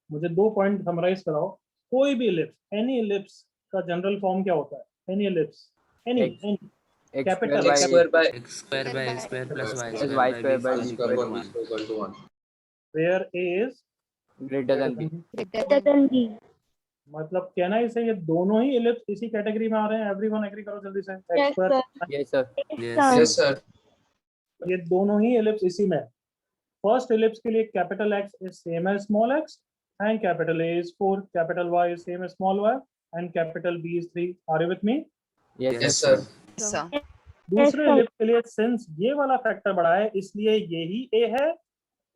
मुझे 2 point summarise कराओ। कोई भी इलिप्स, एनी इलिप्स का जनरल फॉर्म क्या होता है? Any ellipse, any x capital square by x square by a square plus y plus square y by square b by square b equal square to 1. equal to 1. Where A is greater than b. Greater than b. मतलब कहना इसे ये दोनों ही ellipse इसी category में आ रहे हैं। Everyone agree करो जल्दी से। Yes, x square, Yes sir. Yes, sir. ये दोनों ही इलिप्स इसी में। फर्स्ट इलिप्स के लिए capital X is same as small x and capital A is 4, capital Y is same as small y and capital B is 3। Are you with me? Yes sir. sir. दूसरे sir. Ellipse के लिए since ये वाला factor बड़ा है इसलिए यही A है,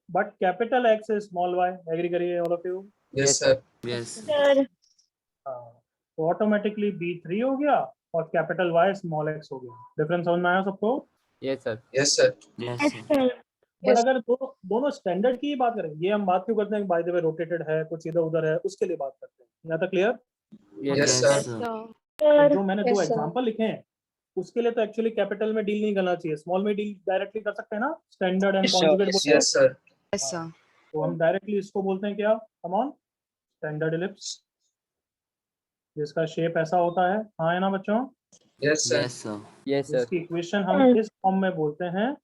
but capital X is small y। Agree करिए all of you? Yes, sir. Yes. Sir. तो ऑटोमेटिकली B3 हो गया और कैपिटल Y स्मॉल x हो गया। डिफरेंस समझ में आया सबको? Yes sir. Yes, sir. Yes, Yes, sir. sir. But अगर दोनों स्टैंडर्ड की ही बात करें, ये हम बात क्यों करते हैं बाय द वे रोटेटेड है कुछ इधर उधर है, उसके लिए बात करते हैं। यहाँ तक clear? Yes Yes, sir. sir. Sir. जो मैंने दो Yes, sir. एग्जांपल लिखे हैं उसके लिए तो एक्चुअली कैपिटल में डील नहीं करना चाहिए, स्मॉल में डील डायरेक्टली कर सकते हैं ना। Standard and Yes, sir. Conjugate बोलते हैं। Yes, sir. Yes, sir. तो हम डायरेक्टली इसको बोलते हैं क्या? कम ऑन, स्टैंडर्ड इलिप्स, जिसका शेप ऐसा होता है। हाँ है ना बच्चों? Yes, sir. Yes, sir. Yes sir. इसकी इक्वेशन हम इस फॉर्म में बोलते हैं,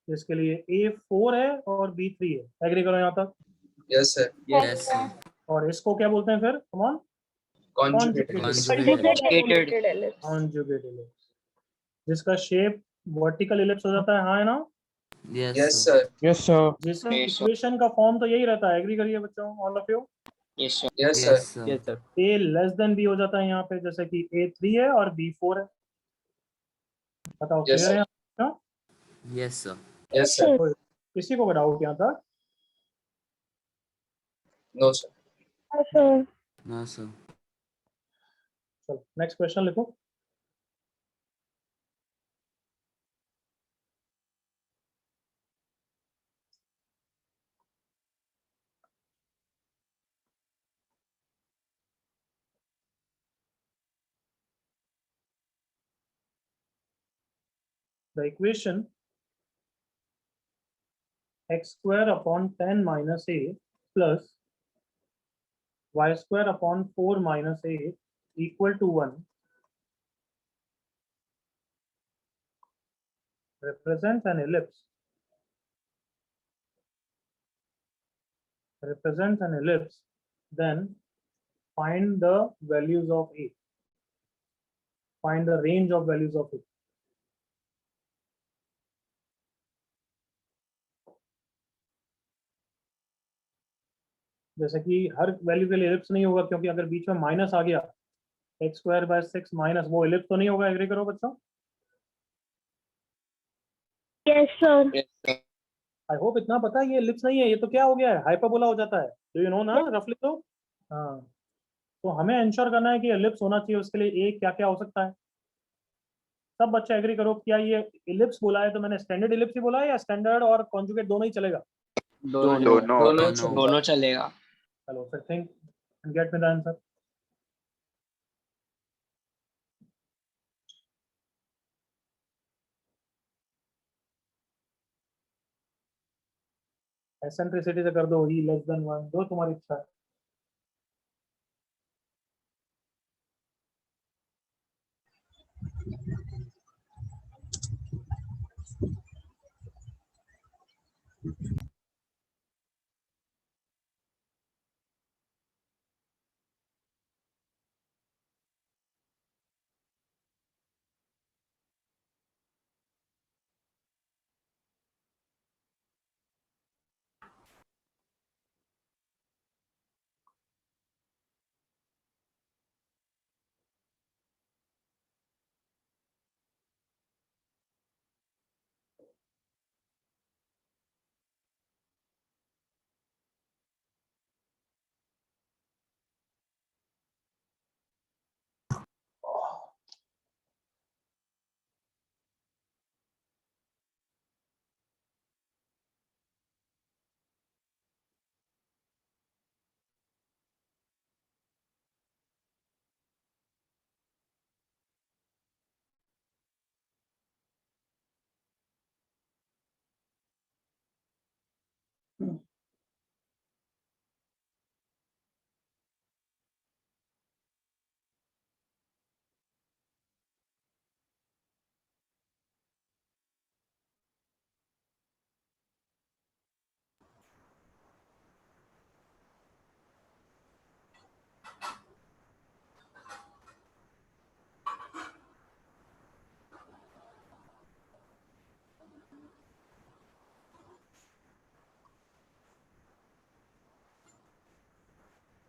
इसके लिए A4 है और B3 है। एग्री करो यहाँ तक? Yes, sir. Yes, sir. और इसको क्या बोलते हैं फिर? Come on, Conjugated. Conjugated. Conjugate ellipse, जिसका शेप वर्टिकल इलिप्स हो जाता है। हाँ है ना? Yes, Yes, sir. sir. Yes, sir. जिसकी इक्वेशन का फॉर्म तो यही रहता है। एग्री करिए बच्चों all of you? Yes, sir. Yes, sir. Yes sir. A less than B हो जाता है यहाँ पे, जैसे कि A3 है और B4 है। बताओ Yes, क्लियर है? हाँ? Yes, sir. Yes, sir. कोई किसी को डाउट यहाँ तक? No, sir. Yes, sir. No, sir. चलो नेक्स्ट क्वेश्चन लिखो। The equation x square upon 10 minus a plus y square upon 4 minus a equal to 1 represents an ellipse. Represents an ellipse. Then find the values of a. Find the range of values of a. जैसे कि हर value के लिए ellipse नहीं होगा, क्योंकि अगर बीच में minus आ गया एक्स स्क्वायर बाय 6 माइनस, वो इलिप्स तो नहीं होगा। एग्री करो बच्चों? Yes, sir. आई होप इतना पता है ये इलिप्स नहीं है, ये तो क्या हो गया है, हाइपरबोला हो जाता है। डू यू नो ना रफली? तो हाँ, तो हमें इंश्योर करना है कि इलिप्स होना चाहिए। उसके लिए ए क्या क्या हो सकता है? सब बच्चे एग्री करो, क्या ये इलिप्स बोला है तो मैंने स्टैंडर्ड इलिप्स ही बोला है या स्टैंडर्ड और कॉन्जुगेट दोनों ही चलेगा? दोनों चलेगा। चलो फिर think and get me the answer. Eccentricity से कर दो ई लेस देन 1, जो तुम्हारी इच्छा है।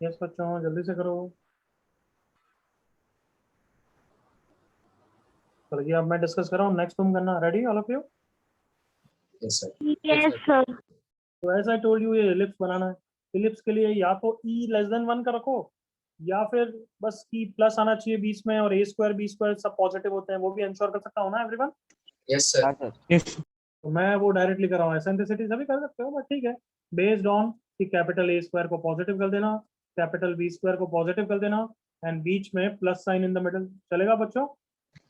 यस बच्चों जल्दी से करो। चलिए अब मैं डिस्कस कर रहा हूँ, नेक्स्ट तुम करना। Ready all of you? Yes, sir. Yes, sir. तो एज आई टोल्ड यू, ये इलिप्स बनाना है। इलिप्स के लिए या तो ई लेस देन 1 का रखो, या फिर बस ई प्लस आना चाहिए बीच में, और ए स्क्वायर बी स्क्वायर सब पॉजिटिव होते हैं, वो भी इंश्योर कर सकता हूँ ना एवरीवन? Yes, sir. हाँ सर। तो मैं वो डायरेक्टली कर रहा हूँ, एसेंट्रिसिटी सभी कर सकते हो, बट ठीक है। बेस्ड ऑन कि कैपिटल ए स्क्वायर को पॉजिटिव कर देना, कैपिटल बी स्क्वायर को पॉजिटिव कर देना, एंड बीच में plus sign in the middle. चलेगा बच्चों?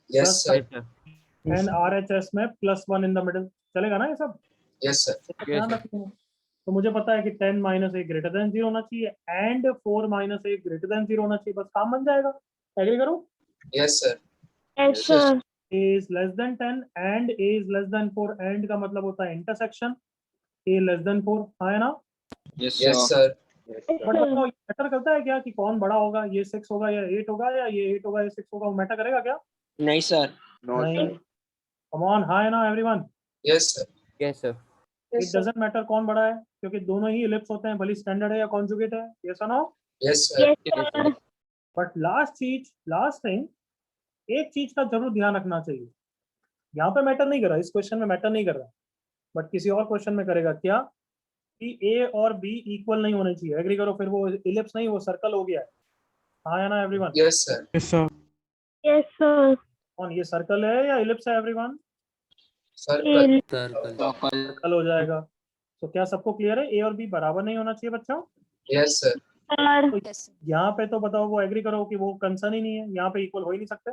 Yes, Plus sir. Yes sir. And RHS में +1 इन द मिडल। चलेगा ना ये सब? Yes, sir. तो ध्यान sir. रखिए। तो मुझे पता है कि 10 - a ग्रेटर देन 0 होना चाहिए, एंड 4 - a ग्रेटर देन 0 होना चाहिए, बस काम बन जाएगा। एग्री करो? Yes, sir. Yes, sir. a is less than 10 and a is less than 4, and का मतलब होता है इंटरसेक्शन a less than 4, हाँ है ना? Yes, sir. बट बताओ, ये मैटर करता है क्या कि कौन बड़ा होगा, ये 6 होगा या 8 होगा, या ये 8 होगा या 6 होगा? वो मैटर करेगा क्या? नहीं सर। नहीं। कम ऑन, हाँ है ना everyone? Yes, sir. Yes sir. It doesn't matter कौन बड़ा है, क्योंकि दोनों ही इलिप्स होते हैं, भले स्टैंडर्ड है या कॉन्जुगेट है। यस और no? Yes, sir. Yes, sir. But last thing, एक चीज का जरूर ध्यान रखना चाहिए। यहाँ पे मैटर नहीं कर रहा, इस क्वेश्चन में मैटर नहीं कर रहा, बट किसी और क्वेश्चन में करेगा। क्या? कि ए और बी इक्वल नहीं होने चाहिए। एग्री करो? फिर वो इलिप्स नहीं, वो सर्कल हो गया है। हाँ है ना everyone? Yes, sir. Yes, sir. कौन, ये सर्कल है या इलिप्स है एवरीवन? Circle. Circle. सर्कल हो जाएगा। तो क्या सबको क्लियर है? ए और बी बराबर नहीं होना चाहिए बच्चों? Yes, sir. Sir. तो यहाँ पे तो बताओ, वो एग्री करो कि वो कंसर्न ही नहीं है, यहाँ पे इक्वल हो ही नहीं सकते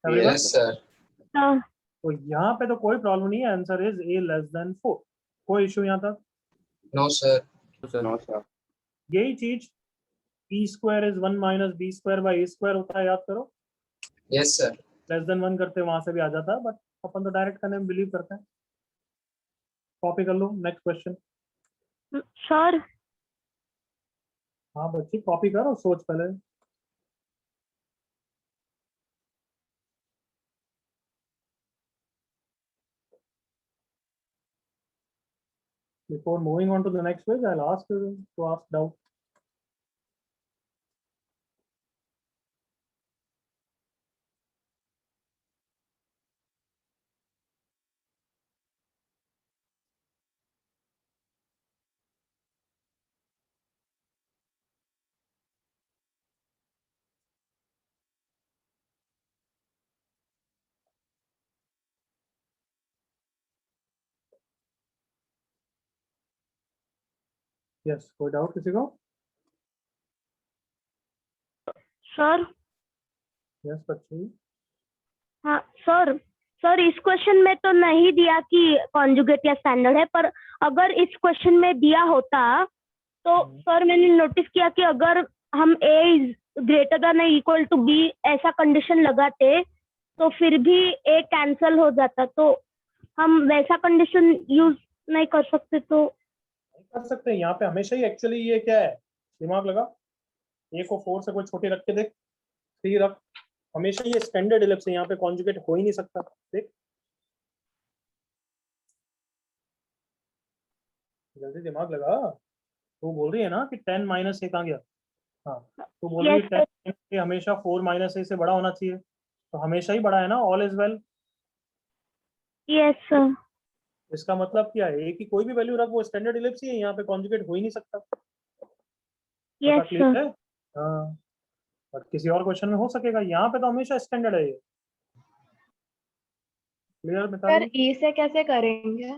everyone? Yes, sir. Sir. तो यहाँ पे तो कोई प्रॉब्लम नहीं है, answer is a less than 4। कोई इशू यहाँ तक? No, sir. सर। यही चीज e square is 1 - b square by a square होता है, याद करो। Yes, sir. लेस देन 1 करते वहां से भी आ जाता है, बट अपन तो डायरेक्ट करने में बिलीव करते हैं। कॉपी कर लो नेक्स्ट क्वेश्चन। Sir. हाँ बच्ची कॉपी करो, सोच पहले। Before moving on to the next page, I'll ask you to ask doubt. Yes, कोई डाउट किसी को? Sir. यस बच्ची। हाँ सर। सर इस क्वेश्चन में तो नहीं दिया कि कॉन्जुगेट या स्टैंडर्ड है, पर अगर इस क्वेश्चन में दिया होता तो सर मैंने नोटिस किया कि अगर हम a is greater than equal to b ऐसा कंडीशन लगाते तो फिर भी a कैंसल हो जाता, तो हम वैसा कंडीशन यूज नहीं कर सकते? तो नहीं कर सकते, यहाँ पे हमेशा ही एक्चुअली ये क्या है, दिमाग लगा, a को 4 से कोई छोटी रख के देख, 3 रख, हमेशा ये स्टैंडर्ड इलिप्स है, यहाँ पे कॉन्जुगेट हो ही नहीं सकता। देख जल्दी दिमाग लगा। तू बोल रही है ना कि 10 - a कहाँ गया? हाँ, तू बोल रही है Yes, 10 हमेशा 4 - a से बड़ा होना चाहिए, तो हमेशा ही बड़ा है ना, all is well. Yes sir. इसका मतलब क्या है, a की कोई भी वैल्यू रख, वो स्टैंडर्ड इलिप्स ही है, यहाँ पे कॉन्जुगेट हो ही नहीं सकता। पता यस क्लियर सर। है? हाँ, और किसी और क्वेश्चन में हो सकेगा, यहाँ पे तो हमेशा स्टैंडर्ड है ये। Clear sir Mitali? ई से कैसे करेंगे?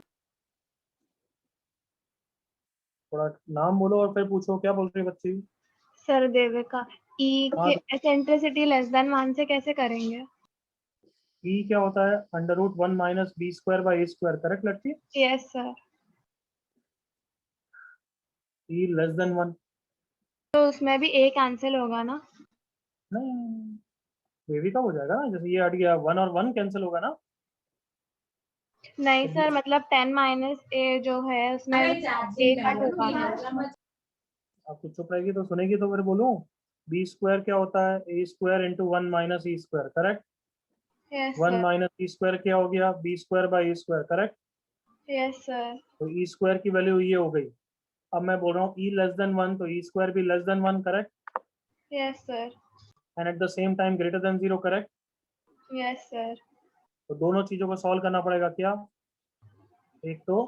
थोड़ा नाम बोलो और फिर पूछो, क्या बोल रही है बच्ची? सर देविका, ई हाँ, के एसेंट्रिसिटी लेस देन 1 से कैसे करेंगे? e क्या होता है? √1 - b square by a square, correct लड़की? Yes sir. e less than 1। तो उसमें भी ए कैंसिल होगा ना? नहीं, बेबी का हो जाएगा ना, जैसे ये हट गया 1 और 1 कैंसिल होगा ना। नहीं तो सर, मतलब 10 - a जो है उसमें ए कट होगा ना? आप कुछ चुप रहेगी तो सुनेगी तो फिर बोलूं। b स्क्वायर क्या होता है? a square into 1 - e square, correct? Yes 1 sir. - e square क्या हो गया? b square by a square, correct? Yes sir. तो e स्क्वायर की वैल्यू ये हो गई, अब मैं बोल रहा हूँ e लेस देन 1 तो e स्क्वायर भी less than 1 correct Yes, sir. And at the same time greater than 0 correct Yes, sir. तो दोनों चीजों को सॉल्व करना पड़ेगा क्या एक तो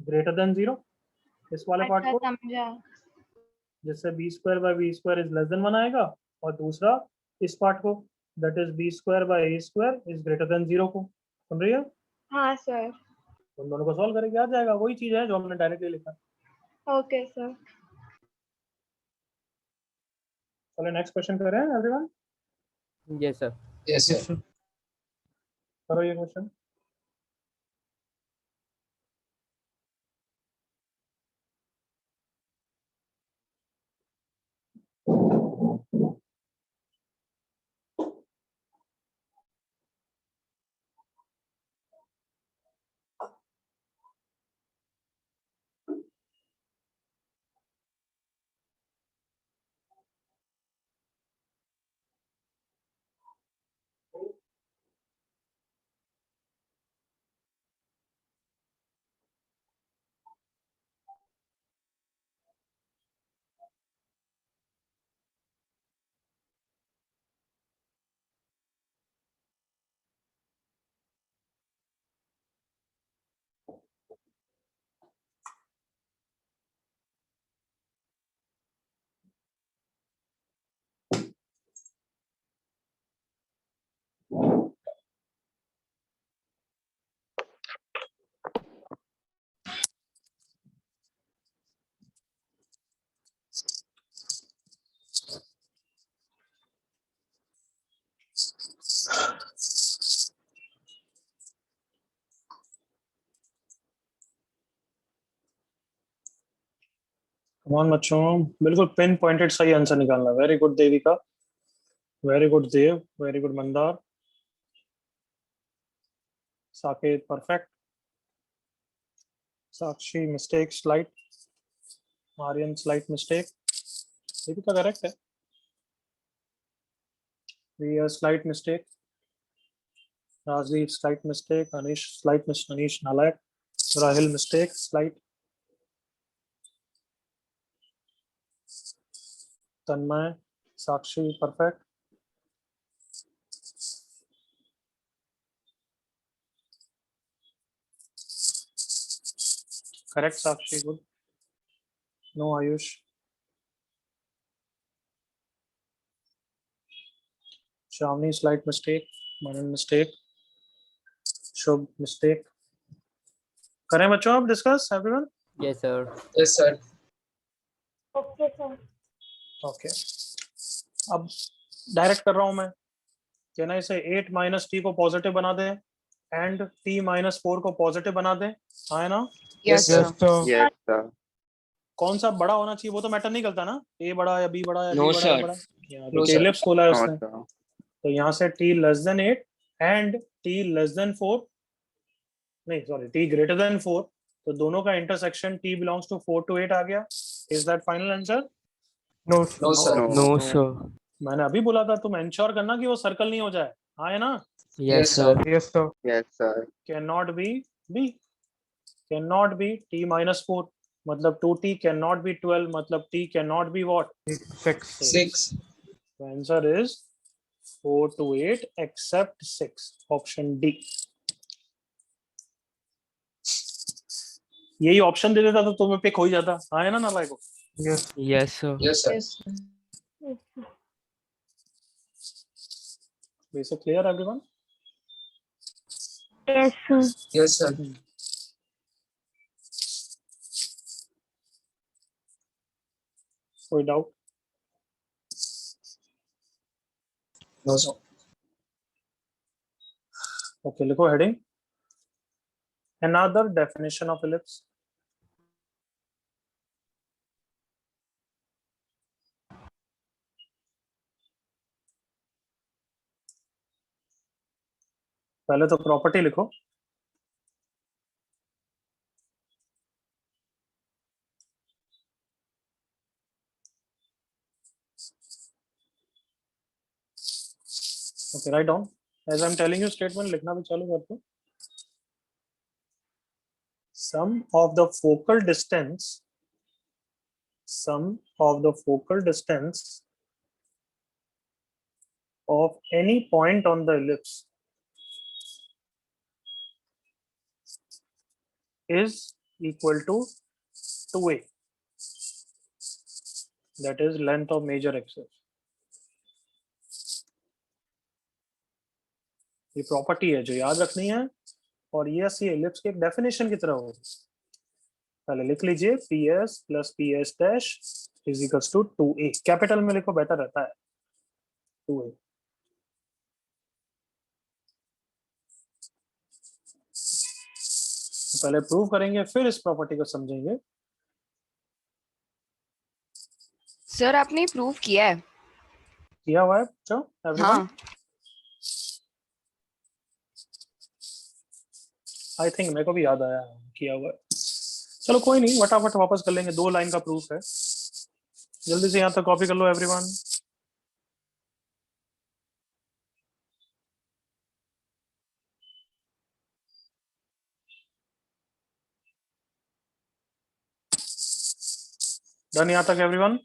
ग्रेटर देन 0 इस वाले पार्ट अच्छा को समझा. जिससे B square by V square is less than 1 आएगा और दूसरा इस पार्ट को that is B square by A square is greater than 0 को सुन रही है हाँ sir. उन दोनों को सॉल्व करेंगे आ जाएगा वही चीज है जो हमने डायरेक्टली लिखा Okay, sir. चलो नेक्स्ट क्वेश्चन कर रहे हैं everyone Yes, sir. Yes, sir. करो ये क्वेश्चन कमान बच्चों बिल्कुल पिन पॉइंटेड सही आंसर निकालना very good Devika very good Dev very good Mandar Saket perfect Sakshi mistake slight Aryan slight mistake Devika correct है Riya slight mistake Rajdeep slight mistake Anish slight miss Anish नालायक Rahil mistake slight Tanmay Sakshi perfect correct Sakshi good no Aayush Shavni slight mistake Manan mistake Shubh mistake करें बच्चों आप discuss everyone Yes, sir. Yes, sir. Okay, sir. Okay अब direct कर रहा हूं मैं कहना इसे 8 माइनस टी को पॉजिटिव बना दें एंड टी माइनस 4 को पॉजिटिव बना दें हाँ है ना Yes, sir. Yes, sir. कौन सा बड़ा होना चाहिए वो तो मैटर नहीं करता ना ए बड़ा या बी बड़ा या No, डी बड़ा या sir. बड़ा यहाँ No, देखिए sir. एलिप्स खोला है No, उसने sir. तो यहाँ से t less than 8 and t less than 4 नहीं सॉरी t ग्रेटर देन 4 तो दोनों का intersection t belongs to 4 to 8 आ गया is that final answer No, No, sir. No, sir. मैंने अभी बोला था तुम इंश्योर करना कि वो सर्कल नहीं हो जाए हाँ है ना Yes, sir. Yes, sir. Yes, sir. Can not be b can not be t minus 4 मतलब 2t कैन नॉट बी 12 मतलब t can not be what 6. 6. The answer is 4 to 8 except 6 option D यही option दे देता तो तुम्हें pick हो ही जाता हाँ है ना नालाय को Yes. Yes, sir. Yes, sir. Yes, sir. Is it clear everyone Yes, sir. Yes, sir. कोई डाउट No, sir. ओके लिखो heading another definition of ellipse पहले तो प्रॉपर्टी लिखो okay write down as I am telling you statement लिखना भी चालू कर दो sum of the focal distance sum of the focal distance of any point on the ellipse is equal to 2a, that is length of major axis. ये property है जो याद रखनी है, और ये सी एलिप्स की एक डेफिनेशन की तरह होगी. पहले लिख लीजिए PS plus PS dash is equals to 2a. Capital में लिखो, बेटर रहता है. 2a. तो पहले प्रूव करेंगे, फिर इस प्रॉपर्टी को समझेंगे. सर आपने प्रूव किया है. किया हुआ है बच्चों एवरीवन? हाँ. आई थिंक मेरे को भी याद आया किया हुआ है. चलो कोई नहीं, फटाफट वापस कर लेंगे. 2 लाइन का प्रूफ है. जल्दी से यहाँ तक कॉपी कर लो एवरीवन. डन यहाँ तक everyone?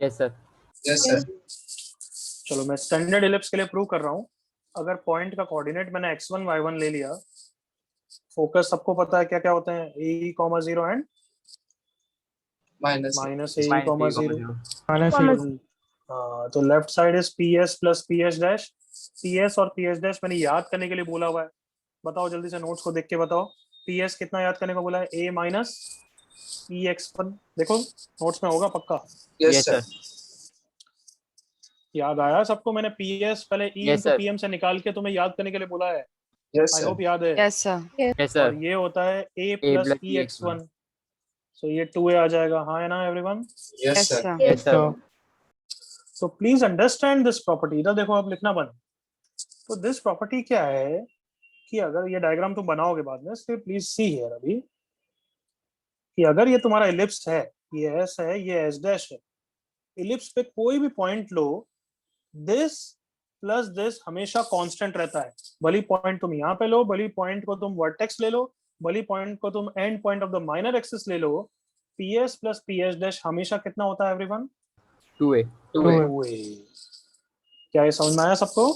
Yes, sir. Yes, sir. चलो मैं स्टैंडर्ड इलिप्स के लिए प्रूव कर रहा हूँ. अगर पॉइंट का कोऑर्डिनेट मैंने x1 y1 ले लिया, फोकस सबको पता है क्या क्या होते हैं, a, 0 and Minus. Minus a, 0. Minus तो left side is PS plus PS dash. PS और PS डैश मैंने याद करने के लिए बोला हुआ है. बताओ जल्दी से, नोट्स को देख के बताओ. PS कितना याद करने को बोला है? a minus EX1. देखो नोट्स में होगा पक्का. Yes, Yes, sir. sir. याद आया सबको? मैंने PS पहले E Yes, into sir. PM से निकाल के तुम्हें याद करने के लिए बोला है. Yes, आई sir. होप याद है. Yes sir. Yes, sir. और ये होता है a प्लस plus EX1. सो ये 2a आ जाएगा. हाँ है ना everyone? Yes, yes sir. Sir. Yes, sir. So please understand this property. इधर देखो, आप लिखना बंद. तो दिस प्रॉपर्टी क्या है कि अगर ये डायग्राम तुम बनाओगे बाद में, फिर प्लीज सी हियर अभी, कि अगर ये तुम्हारा इलिप्स है, ये S है, ये S डैश है. इलिप्स पे कोई भी point low, this plus this हमेशा कांस्टेंट रहता है. भली पॉइंट तुम यहाँ पे लो, भली पॉइंट को तुम वर्टेक्स ले लो, भली पॉइंट को तुम and point of the minor axis ले लो, PS प्लस PS डैश हमेशा कितना होता है एवरीवन? 2a. 2a. क्या ये समझ में आया सबको?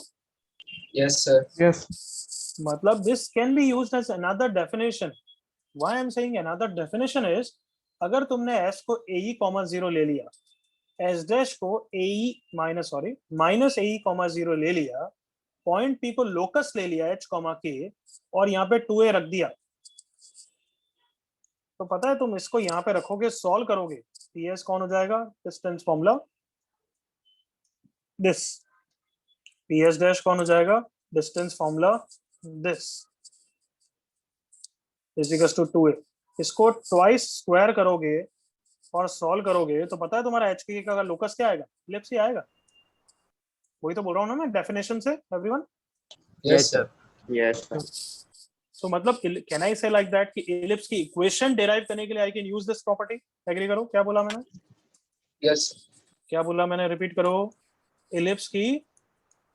Yes, sir. यस मतलब this can be used as another definition. Why I am saying another definition is, अगर तुमने S को AE, 0 ले लिया, S डैश को माइनस AE, 0 ले लिया, पॉइंट P को लोकस ले लिया H, K, और यहाँ पे 2a रख दिया, तो पता है तुम इसको यहाँ पे रखोगे, सॉल्व करोगे, PS कौन हो जाएगा? Distance formula this. PS dash कौन हो जाएगा? Distance formula this is equals to 2a. इसको ट्वाइस स्क्वायर करोगे और सॉल्व करोगे तो पता है तुम्हारा HK का लोकस क्या आएगा? इलिप्स ही आएगा. वही तो बोल रहा हूँ ना मैं डेफिनेशन से everyone. Yes, sir. Yes so मतलब can I say like that कि इलिप्स की इक्वेशन डिराइव करने के लिए I can use this property. Agree करो. क्या बोला मैंने? Yes. क्या बोला मैंने? रिपीट करो. इलिप्स की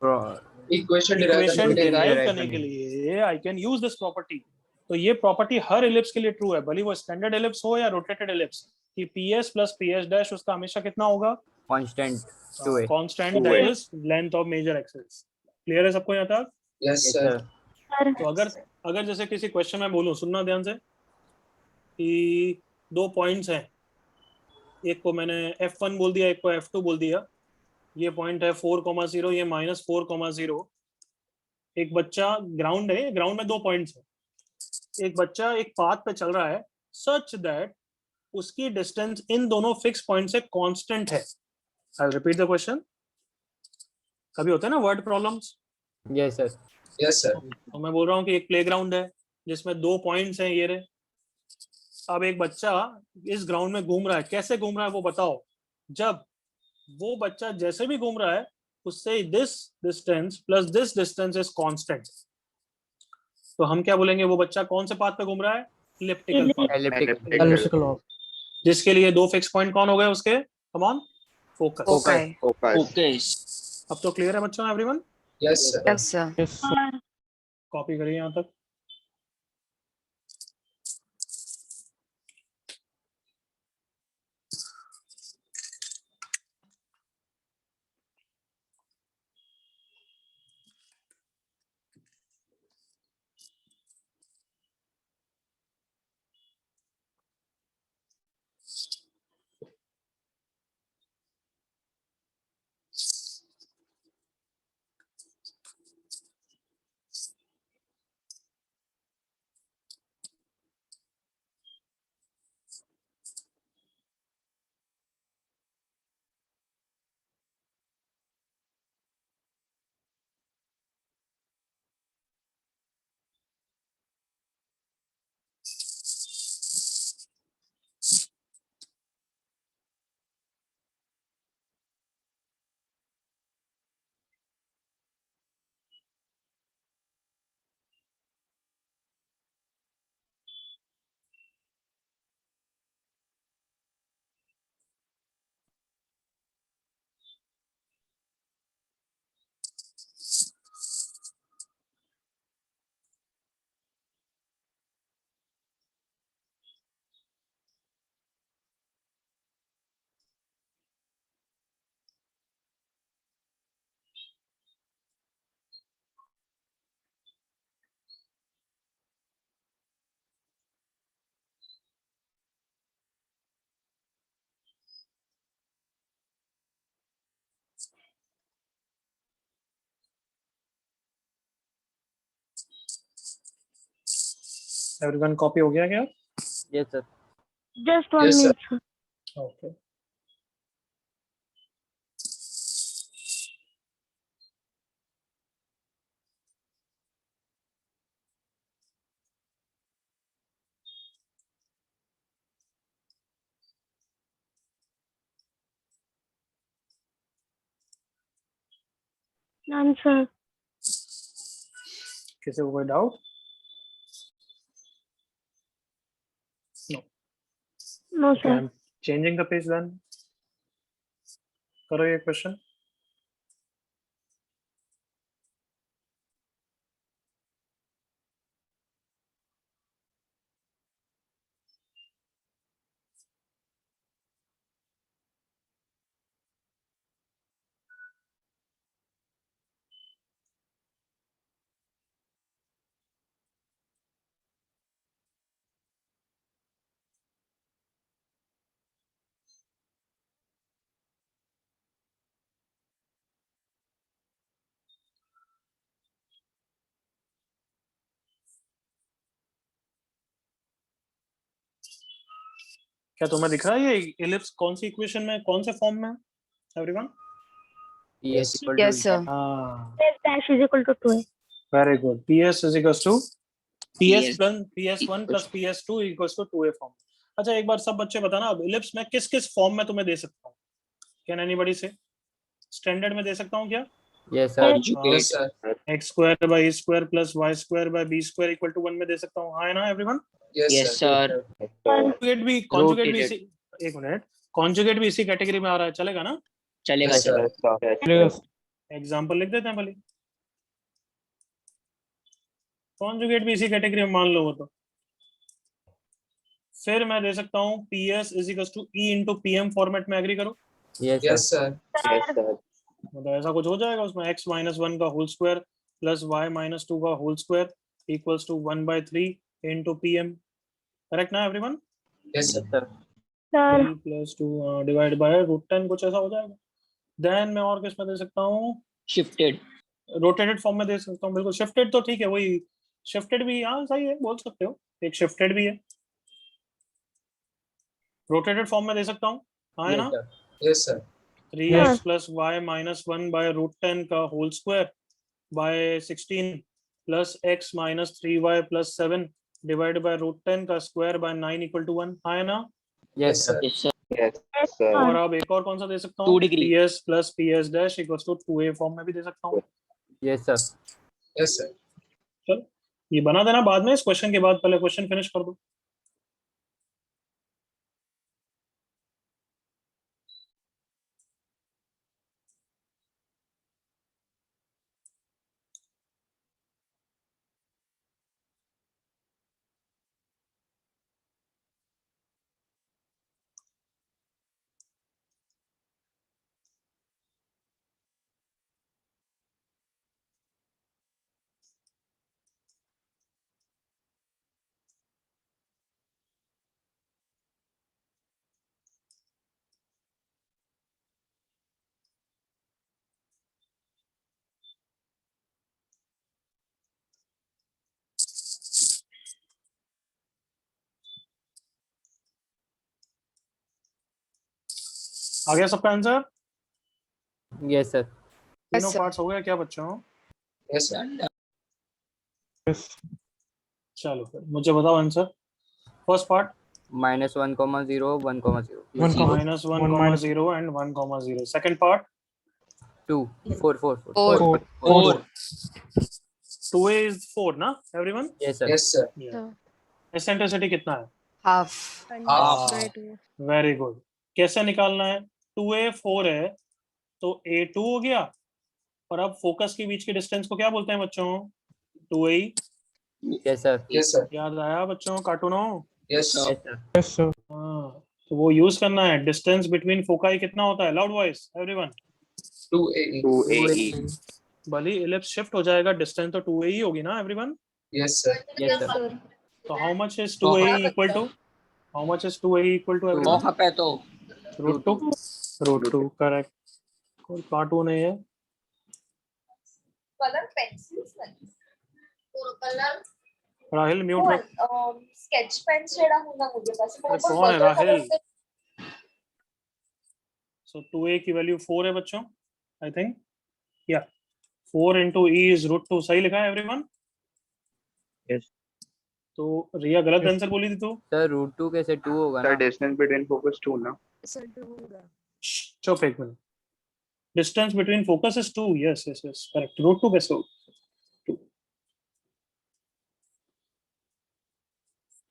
Equation इक्वेशन derive डिराइव करने के लिए I can use this property. तो ये प्रॉपर्टी हर इलिप्स के लिए ट्रू है, भले वो स्टैंडर्ड इलिप्स हो या रोटेटेड इलिप्स, कि PS प्लस PS डैश उसका हमेशा कितना होगा? Constant 2a. Constant, 2a. That is length of major axis. Clear है सबको यहाँ तक? Yes, Yes, sir. sir. Sir तो अगर जैसे किसी क्वेश्चन में बोलूं, सुनना ध्यान से, कि 2 पॉइंट्स हैं, एक को मैंने F1 बोल दिया, एक को F2 बोल दिया. ये पॉइंट है 4,0, ये -4,0. एक बच्चा ग्राउंड है, ग्राउंड में 2 पॉइंट्स है. एक बच्चा एक पाथ पे चल रहा है सच दैट उसकी डिस्टेंस इन दोनों फिक्स पॉइंट से कांस्टेंट है. I will repeat the question. कभी होता है ना word problems. Yes, sir. Yes, sir. तो मैं बोल रहा हूँ कि एक प्लेग्राउंड है जिसमें 2 पॉइंट्स हैं, ये रहे. अब एक बच्चा इस ग्राउंड में घूम रहा है. कैसे घूम रहा है वो बताओ? जब वो बच्चा जैसे भी घूम रहा है, उससे this distance plus this distance is constant. तो हम क्या बोलेंगे? वो बच्चा कौन से पाथ पे घूम रहा है? Elliptical path. Elliptical. जिसके लिए 2 फिक्स पॉइंट कौन हो गए उसके? Come on, focus. Okay. Focus. अब तो क्लियर है बच्चों everyone? Yes, sir. Yes sir. Sir copy करिए यहाँ तक. एवरीवन कॉपी हो गया क्या? Yes, sir. Just 1 Yes, sir. minute, sir. Okay None, sir. किसी को कोई doubt? No, Okay, sir. I'm changing the page then. करो ये क्वेश्चन. क्या तुम्हें दिख रहा है ये इलिप्स कौन सी इक्वेशन में कौन से फॉर्म में है everyone? PS equal to Yes, sir. हाँ, S dash is equal to 2a. Very good. PS is equals to PS PS plus PS1 plus PS2 equals to 2a form. अच्छा एक बार सब बच्चे बताना अब इलिप्स में किस किस फॉर्म में तुम्हें दे सकता हूँ? कैन एनीबॉडी से? स्टैंडर्ड में दे सकता हूँ क्या? Yes, sir. Yes, sir. x square by a square plus y square by b square equal to 1 में दे सकता हूँ. हाँ है ना everyone? Yes, Yes, sir. sir. Conjugate भी Rotated. इसी एक मिनट कॉन्जुगेट भी इसी कैटेगरी में आ रहा है, चलेगा ना? चलेगा Yes, सर. sir. एग्जांपल लिख देते हैं भले. कॉन्जुगेट भी इसी कैटेगरी में मान लो वो तो. फिर मैं दे सकता हूँ PS is equals to E into PM format में. एग्री करो. Yes, Yes, sir. sir. Yes, sir. मतलब ऐसा कुछ हो जाएगा उसमें x minus 1 का whole square plus y minus 2 का whole square equals to 1/3 into PM. Correct ना everyone? Yes, sir. Sir. Sir. 3 plus 2 divide by √10 कुछ ऐसा हो जाएगा. देन मैं और किस में दे सकता हूँ? Shifted. रोटेटेड फॉर्म में दे सकता हूँ. बिल्कुल शिफ्टेड तो ठीक है, वही शिफ्टेड भी हाँ सही है, बोल सकते हो. एक शिफ्टेड भी है, रोटेटेड फॉर्म में दे सकता हूँ. हाँ है Yes, ना? sir. Yes, sir. 3x plus y minus 1 by √10 का whole square by 16 plus x minus 3y plus 7 divide by √10 का स्क्वायर by 9 इक्वल टू 1. हाँ है ना? Yes, sir. Yes, sir. Yes, और sir. अब एक और कौन सा दे सकता 2 हूँ? degree. PS plus PS dash equals to 2a form में भी दे सकता हूँ. Yes, sir. Yes, sir. चलो ये बना देना बाद में, इस क्वेश्चन के बाद पहले क्वेश्चन फिनिश कर दो. आ गया सबका आंसर? Yes, sir. तीनों sir. पार्ट्स हो गए क्या बच्चों? Yes, sir. चलो फिर मुझे बताओ answer. First part -1, 0, 1, 0. -1, 0 and 1, 0. Second part 2, 4, 4, 4. 4. 4. 2a is 4 ना everyone? Yes, sir. Yes, sir. Eccentricity कितना है? Half. Half. Very good. कैसे निकालना है? 2a 4 है तो a 2 हो गया. और अब फोकस के बीच के डिस्टेंस को क्या बोलते हैं बच्चों? 2a. Yes, sir. Yes, sir. याद आया बच्चों कार्टूनों? Yes, sir. Yes, sir. हाँ तो वो यूज करना है. डिस्टेंस बिटवीन फोकाई कितना होता है? Loud voice everyone. 2AE. 2AE. भले इलिप्स शिफ्ट हो जाएगा, डिस्टेंस तो 2a ही होगी ना everyone? Yes, sir. Yes, sir. तो how much is 2a equal to? How much is 2a equal to everyone? Half है तो. √2 करेक्ट. कोई कार्टून है ये? कलर पेंसिल्स राहिल म्यूट रहो। स्केच पेन छेड़ा होगा मुझे पास अरे कौन है राहिल? सो 2a की वैल्यू 4 है बच्चों, आई थिंक, या 4 into e is √2, सही लिखा है एवरीवन? Yes. तो रिया गलत आंसर बोली थी तो सर √2 कैसे 2 होगा Sir, ना? distance between focus 2 ना. चुप एक मिनट। Distance between focus is 2, yes yes yes correct. √2 कैसे होगा? 2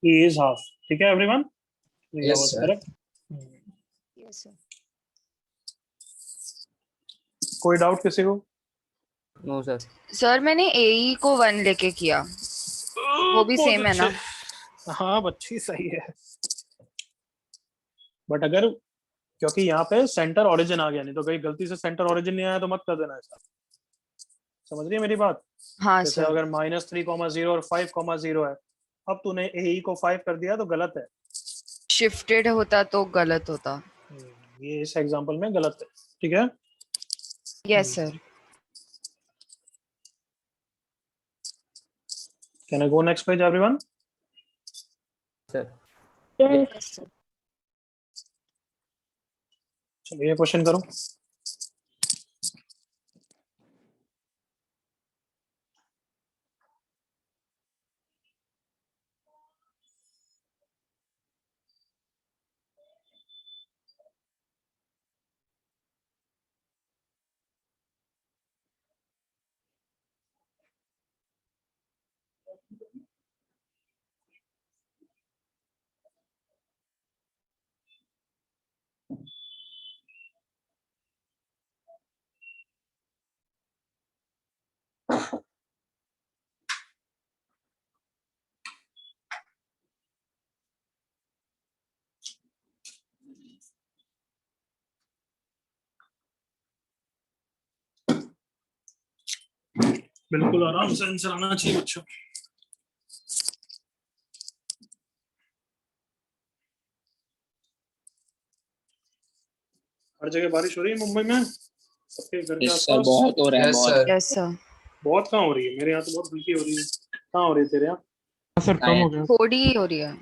e is half, ठीक है एवरीवन? रिया Yes, वाज sir. करेक्ट। कोई डाउट किसी को? No sir. सर मैंने AE को 1 लेके किया, वो भी बहुत सेम है ना? अच्छे। हाँ बच्ची सही है, बट अगर क्योंकि यहाँ पे सेंटर ओरिजिन आ गया, नहीं तो कहीं गलती से सेंटर ओरिजिन नहीं आया तो मत कर देना ऐसा। समझ रही है मेरी बात? हाँ जैसे सर। अगर -3,0 और 5,0 है, अब तूने AE को 5 कर दिया तो गलत है। शिफ्टेड होता तो गलत होता। ये इस एग्जांपल में गलत है, ठीक है? Yes sir. Can I go next page everyone? Sir Yes. चलिए ये क्वेश्चन करो। बिल्कुल आराम से आंसर आना चाहिए बच्चों। हर जगह बारिश हो रही है मुंबई में, सबके घर के Yes, sir. आसपास? बहुत हो रहा है Yes, बहुत. sir. Yes sir. बहुत कहाँ हो रही है? मेरे यहाँ तो बहुत हल्की हो रही है। कहाँ हो रही है तेरे यहाँ? सर कम हो गया। थोड़ी ही हो रही है।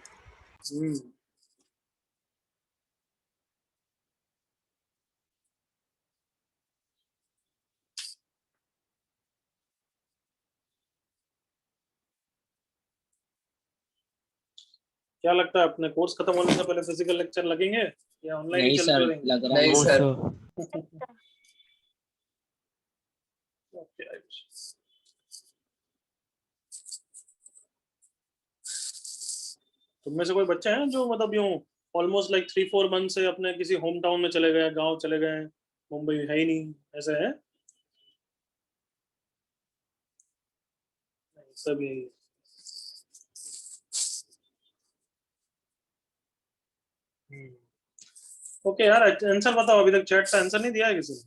क्या लगता है अपने कोर्स खत्म होने से पहले फिजिकल लेक्चर लगेंगे या ऑनलाइन ही नहीं चलते सर, रहेंगे? लग रहा है. नहीं सर। तुम में से कोई बच्चे हैं जो मतलब यूं ऑलमोस्ट लाइक 3-4 मंथ से अपने किसी होम टाउन में चले गए, गांव चले गए, मुंबई है ही नहीं, ऐसे है? सभी ओके यार, आंसर बताओ। अभी तक चैट से आंसर नहीं दिया है किसी ने?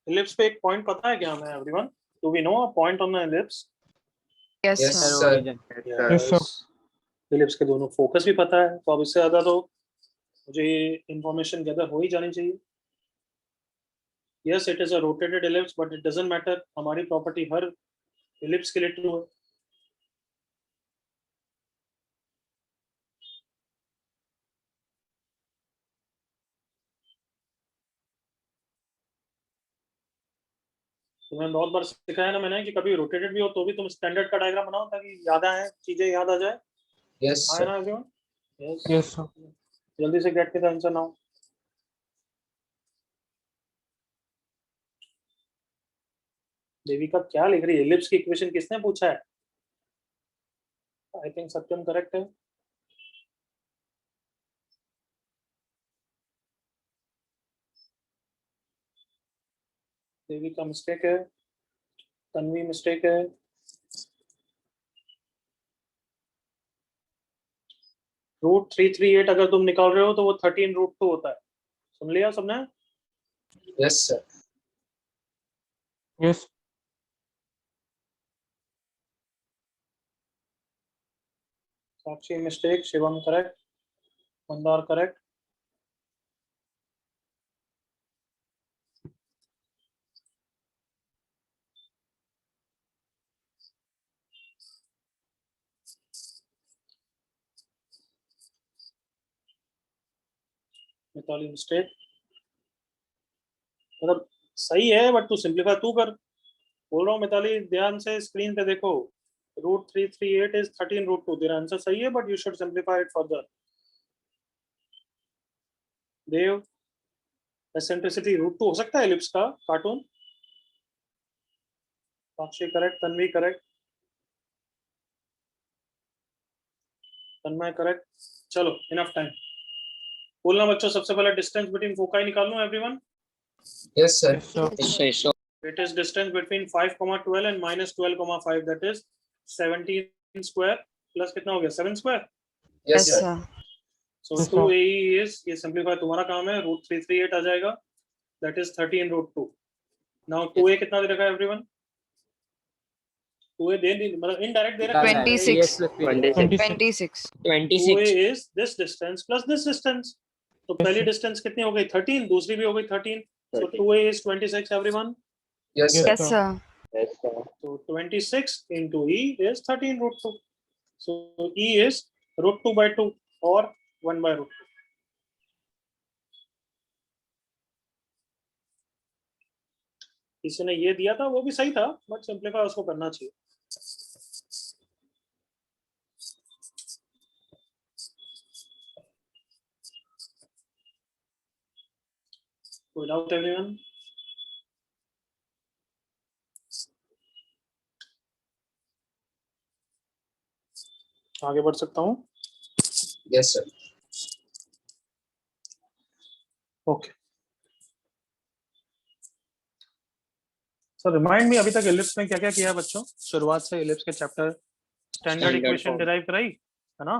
इलिप्स पे एक पॉइंट पता है क्या हमें everyone? Do we know a point on the ellipse? Yes Yes, sir. sir. Origin. Ellipse के दोनों फोकस भी पता है, तो अब इससे ज्यादा तो मुझे ये इंफॉर्मेशन गैदर हो ही जानी चाहिए। Yes it is a rotated ellipse but it doesn't matter, हमारी प्रॉपर्टी हर इलिप्स के लिए ट्रू है। तुम्हें बहुत बार सिखाया ना मैंने कि कभी रोटेटेड भी हो तो भी तुम स्टैंडर्ड का डायग्राम बनाओ ताकि याद आए, चीजें याद आ जाए। Yes, आए sir. ना एवरीवन? Yes Yes, sir. जल्दी से गेट के द आंसर नाउ। देविका क्या लिख रही है? एलिप्स की इक्वेशन किसने पूछा है? आई थिंक सत्यम करेक्ट है। देविका मिस्टेक है, तन्वी मिस्टेक है, √338 अगर तुम निकाल रहे हो तो वो 13√2 होता है। सुन लिया सबने? Yes, sir. Yes. Sakshi mistake, Shivam correct, Mandar correct. Mitali mistake, मतलब सही है बट तू सिंप्लीफाई तू कर। बोल रहा हूँ मिताली ध्यान से स्क्रीन पे देखो, √338 is 13√2। तेरा आंसर सही है but you should simplify it further. Dev, eccentricity √2 हो सकता है एलिप्स का cartoon. Sakshi correct, Tanvi correct, Tanmay correct. चलो इनफ टाइम। बोलना बच्चों, सबसे पहले डिस्टेंस बिटवीन फोकाई निकाल लो everyone. Yes, sir. Yes, sir. It is distance between 5,12 and -12,5, that is 17 square plus कितना हो गया 7 square। Yes, sir. So Yes, sir. 2AE is, ये simplify तुम्हारा काम है, √338 आ जाएगा, that is 13√2। Now 2A कितना दे रखा है everyone? 2A दे नहीं, मतलब indirect दे रखा है। 26 26. 26 2A is this distance plus this distance। तो पहली डिस्टेंस कितनी हो गई 13, दूसरी भी हो गई 13। So 2A is 26 everyone। Yes, sir. yes sir So 26 into E is 13√2। So E is √2/2 or 1/√2। किसी ने ये दिया था वो भी सही था बट सिंप्लीफाई उसको करना चाहिए। कोई डाउट एवरीवन? आगे बढ़ सकता हूँ? Yes, sir. Okay sir, remind me, अभी तक एलिप्स में क्या क्या किया है बच्चों? शुरुआत से एलिप्स के चैप्टर स्टैंडर्ड इक्वेशन डिराइव कराई है ना?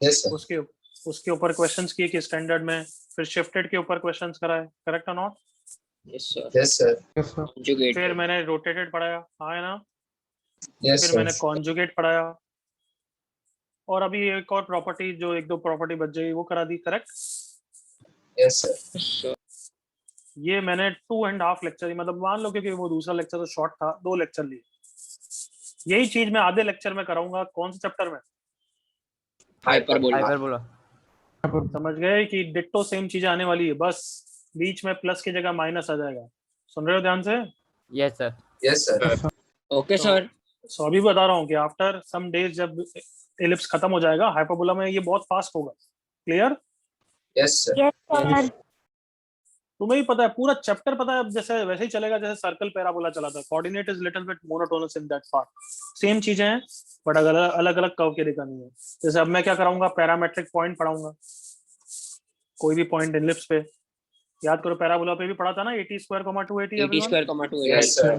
Yes, sir. उसके ऊपर क्वेश्चंस किए कि स्टैंडर्ड में, फिर शिफ्टेड के ऊपर क्वेश्चंस कराए, करेक्ट और not? Yes, sir. Yes, sir. फिर मैंने रोटेटेड पढ़ाया, हाँ है ना? Yes, फिर sir. मैंने कॉन्जुगेट पढ़ाया, और अभी एक और प्रॉपर्टी जो एक दो प्रॉपर्टी बच जाएगी वो करा दी, करेक्ट? Yes, sir. ये मैंने 2.5 लेक्चर, मतलब मान लो क्योंकि वो दूसरा लेक्चर तो शॉर्ट था, 2 लेक्चर लिए। यही चीज मैं आधे लेक्चर में कराऊंगा। कौन से चैप्टर में? Hyperbola. समझ गए कि डिट्टो सेम चीजें आने वाली है, बस बीच में प्लस की जगह माइनस आ जाएगा। सुन रहे हो ध्यान से? Yes, sir. Yes, sir. Okay, sir. सो अभी बता रहा हूँ कि आफ्टर सम डेज जब एलिप्स खत्म हो जाएगा, हाइपरबोला में ये बहुत फास्ट होगा। Clear? Yes, sir. Yes, sir. तुम्हें ही पता है, पूरा चैप्टर पता है, जैसे वैसे ही चलेगा जैसे सर्कल पैराबोला चला था। Coordinate is little bit monotonous in that part. Same चीजें हैं बट अलग अलग कर्व के दिखानी है। जैसे अब मैं क्या कराऊंगा, पैरामेट्रिक पॉइंट पढ़ाऊंगा, कोई भी पॉइंट एलिप्स पे। याद करो पैराबोला पे भी पढ़ा था ना, 80² 280 80², Yes, sir.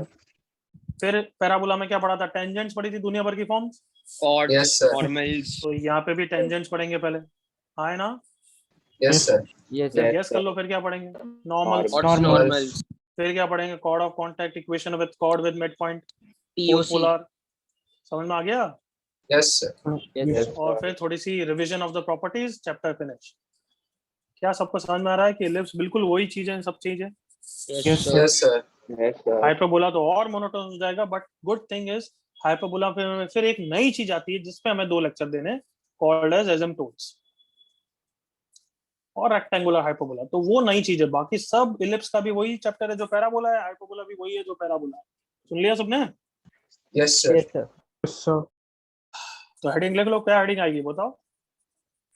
फिर पैराबोला में क्या पढ़ा था? टेंजेंट्स पढ़ी थी, दुनिया भर की forms. chords, Yes, sir. formals. तो यहाँ पे भी टेंजेंट्स पढ़ेंगे पहले, हाँ है ना? Yes, sir. Yes, फिर sir. गेस कर लो फिर क्या पढ़ेंगे? नॉर्मल। Chords, normals. फिर क्या पढ़ेंगे? Chord of contact equation with chord with mid point, POC. Polar. समझ में आ गया? Yes, sir. Yes, और फिर थोड़ी सी revision of the properties, chapter finish. क्या सबको समझ में आ रहा है कि एलिप्स बिल्कुल वही चीज है, सब चीज है? Yes, sir. Yes, sir. Hyperbola तो और मोनोटोनस हो जाएगा, but good thing is hyperbola फिर एक नई चीज आती है जिसपे हमें 2 लेक्चर देने, कॉल्ड एज एसिम्पटोट्स। और रेक्टेंगुलर हाइपरबोला, तो वो नई चीज है। बाकी सब इलिप्स का भी वही चैप्टर है जो पैराबोला है, हाइपरबोला भी वही है जो पैराबोला है। सुन लिया सबने? Yes, sir. Yes, sir. तो हेडिंग लिख लो, क्या हेडिंग आएगी बताओ?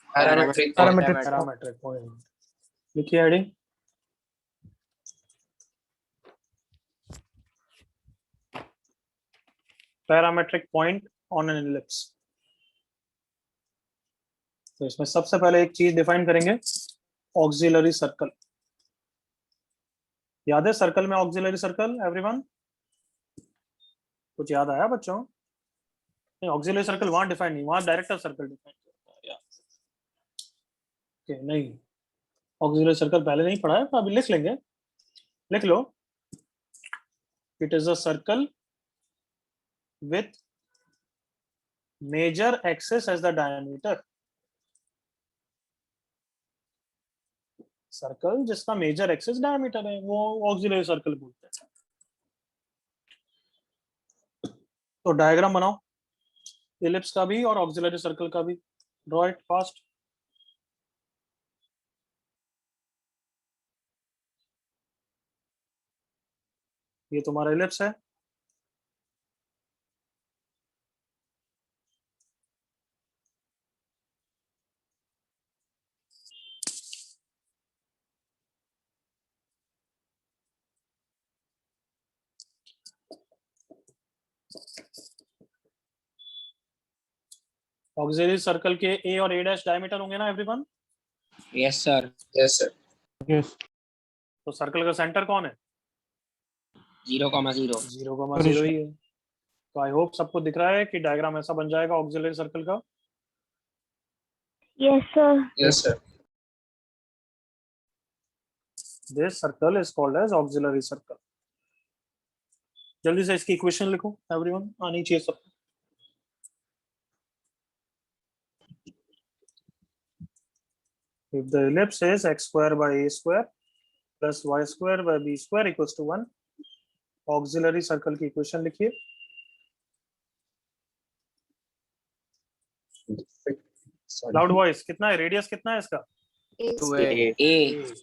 Parametric point. Parametric. Parametric point लिखिए heading. Parametric point on an ellipse. तो इसमें सबसे पहले एक चीज डिफाइन करेंगे, ऑक्सिलरी सर्कल। याद है सर्कल में ऑक्सिलरी सर्कल? एवरीवन कुछ याद आया बच्चों? नहीं, ऑक्सिलरी सर्कल वहां डिफाइन नहीं, वहां डायरेक्टर सर्कल डिफाइन करता है। ओके, नहीं ऑक्सिलरी सर्कल पहले नहीं पढ़ा है, तो अभी लिख लेंगे। लिख लो, it is a circle with major axis as the diameter. Circle जिसका मेजर एक्सिस डायमीटर है वो ऑक्सिलरी सर्कल बोलते हैं। तो डायग्राम बनाओ इलिप्स का भी और ऑक्सिलरी सर्कल का भी। Draw it fast. ये तुम्हारा इलिप्स है। ऑक्सिलरी सर्कल के ए और ए डैश डायमीटर होंगे ना everyone? Yes, sir. Yes, sir. Yes. तो सर्कल का सेंटर कौन है? 0,0. 0,0 ही है। तो आई होप सबको दिख रहा है कि डायग्राम ऐसा बन जाएगा ऑक्सिलरी सर्कल का। Yes, sir. Yes, sir. This circle is called as auxiliary circle. जल्दी से इसकी इक्वेशन लिखो एवरीवन, आनी चाहिए सबको। If the ellipse is x square by a square plus y square by b square equals to 1, auxiliary circle की equation लिखिए। Loud voice, कितना है रेडियस, कितना है इसका? A.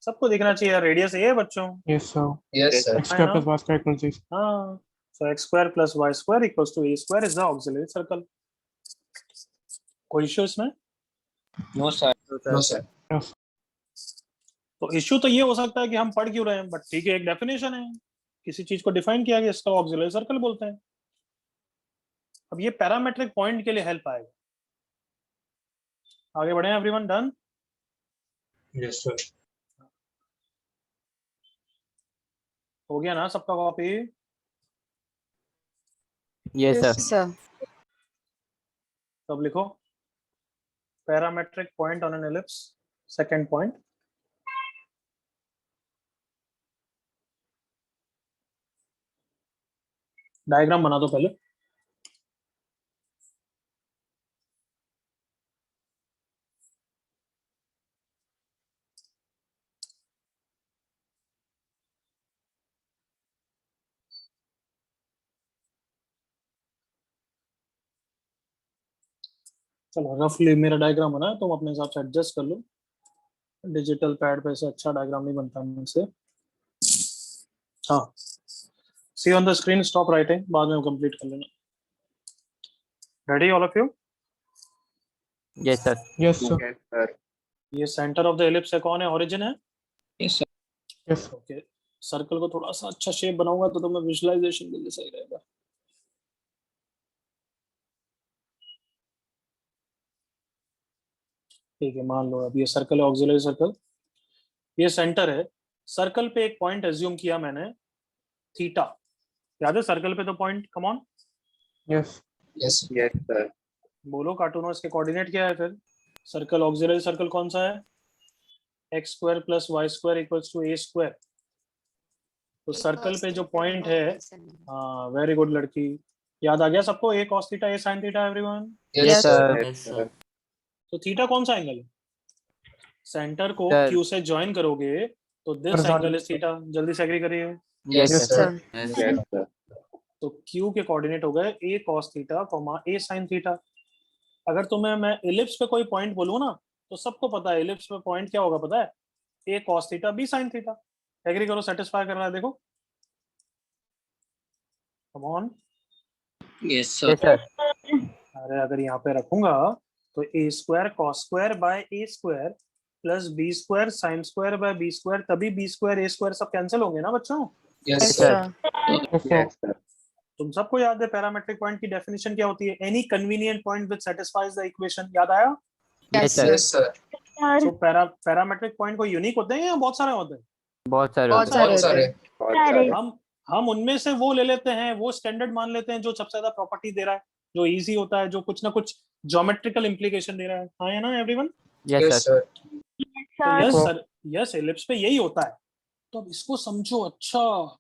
सबको दिखना चाहिए रेडियस ए है बच्चों। Yes, sir. Yes, sir. X square plus y square equals 6. हाँ, so x square plus y square equals to a square is the auxiliary circle। कोई इश्यू इसमें? No, sir. No, sir. तो issue तो ये हो सकता है कि हम पढ़ क्यों रहे हैं, बट ठीक है, एक डेफिनेशन है, किसी चीज को डिफाइन किया गया, इसका ऑक्सिलरी सर्कल बोलते हैं। अब ये पैरामेट्रिक पॉइंट के लिए हेल्प आएगा। आगे बढ़े एवरीवन, डन? Yes, sir. हो गया ना सबका कॉपी? Yes, sir. Sir. तब लिखो parametric point on an ellipse, second point. Diagram बना दो पहले। चलो रफली मेरा डायग्राम बना है, तुम अपने हिसाब से एडजस्ट कर लो। डिजिटल पैड पे से अच्छा डायग्राम नहीं बनता मुझसे। हाँ, see on the screen, stop writing, बाद में कंप्लीट कर लेना। Ready all of you? Yes, sir. Yes, sir. Yes, sir. ये सेंटर ऑफ द एलिप्स है, कौन है? ओरिजिन है। Yes, sir. Yes, sir. Okay, circle को थोड़ा सा अच्छा शेप बनाऊंगा तो तुम्हें विजुअलाइजेशन के लिए सही रहेगा। ठीक है, मान लो अब ये सर्कल है, ऑक्सिलरी सर्कल, ये सेंटर है। सर्कल पे एक पॉइंट एज्यूम किया मैंने, थीटा। याद है सर्कल पे तो point, come on Yes. Yes, sir. Yes, sir. बोलो, कार्टूनो इसके कोऑर्डिनेट क्या है फिर? सर्कल, ऑक्सिलरी सर्कल कौन सा है? X square plus Y square equals to A square. तो सर्कल पे जो पॉइंट है, हाँ वेरी गुड लड़की, याद आ गया सबको? A cos theta, A sine theta everyone. Yes, sir. Yes, sir. तो थीटा कौन सा एंगल है? सेंटर को Sir. क्यू से ज्वाइन करोगे तो this Horizontal. Angle is theta. जल्दी से एग्री करिए। Yes, Yes, sir. Yes, sir. तो क्यू के कोऑर्डिनेट हो गए ए कॉस थीटा, ए साइन थीटा। अगर तुम्हें मैं इलिप्स पे कोई पॉइंट बोलूँ ना, तो सबको पता है इलिप्स में पॉइंट क्या होगा पता है, a cos theta B sine theta. Agree करो, सेटिस्फाई कर रहा है, देखो come on. Yes, sir. Yes, sir. अरे अगर यहाँ पे रखूंगा तो a square cos square by A square plus b square sine square by B square, तभी बी स्क्वायर ए स्क्वायर सब कैंसिल होंगे ना बच्चों। Yes, Yes, sir. sir. Yes, sir. तुम सबको याद है पैरामेट्रिक पॉइंट की डेफिनेशन क्या होती है, any convenient point which satisfies the equation, याद आया। Yes, sir. Yes, sir. Sir तो पैरामेट्रिक पॉइंट को यूनिक होते हैं या बहुत सारे होते हैं। बहुत सारे बहुत होते हैं। सारे बहुत होते सारे। हैं। बहुत सारे। सारे। हम उनमें से वो ले लेते हैं, वो स्टैंडर्ड मान लेते हैं जो सबसे ज्यादा प्रॉपर्टी दे रहा है, जो इजी होता है, जो कुछ ना कुछ ज्योमेट्रिकल इंप्लीकेशन दे रहा है। हाँ या ना everyone. Yes, Yes, sir. sir. तो sir yes sir, yes ellipse पे यही होता है। तो अब इसको समझो, अच्छा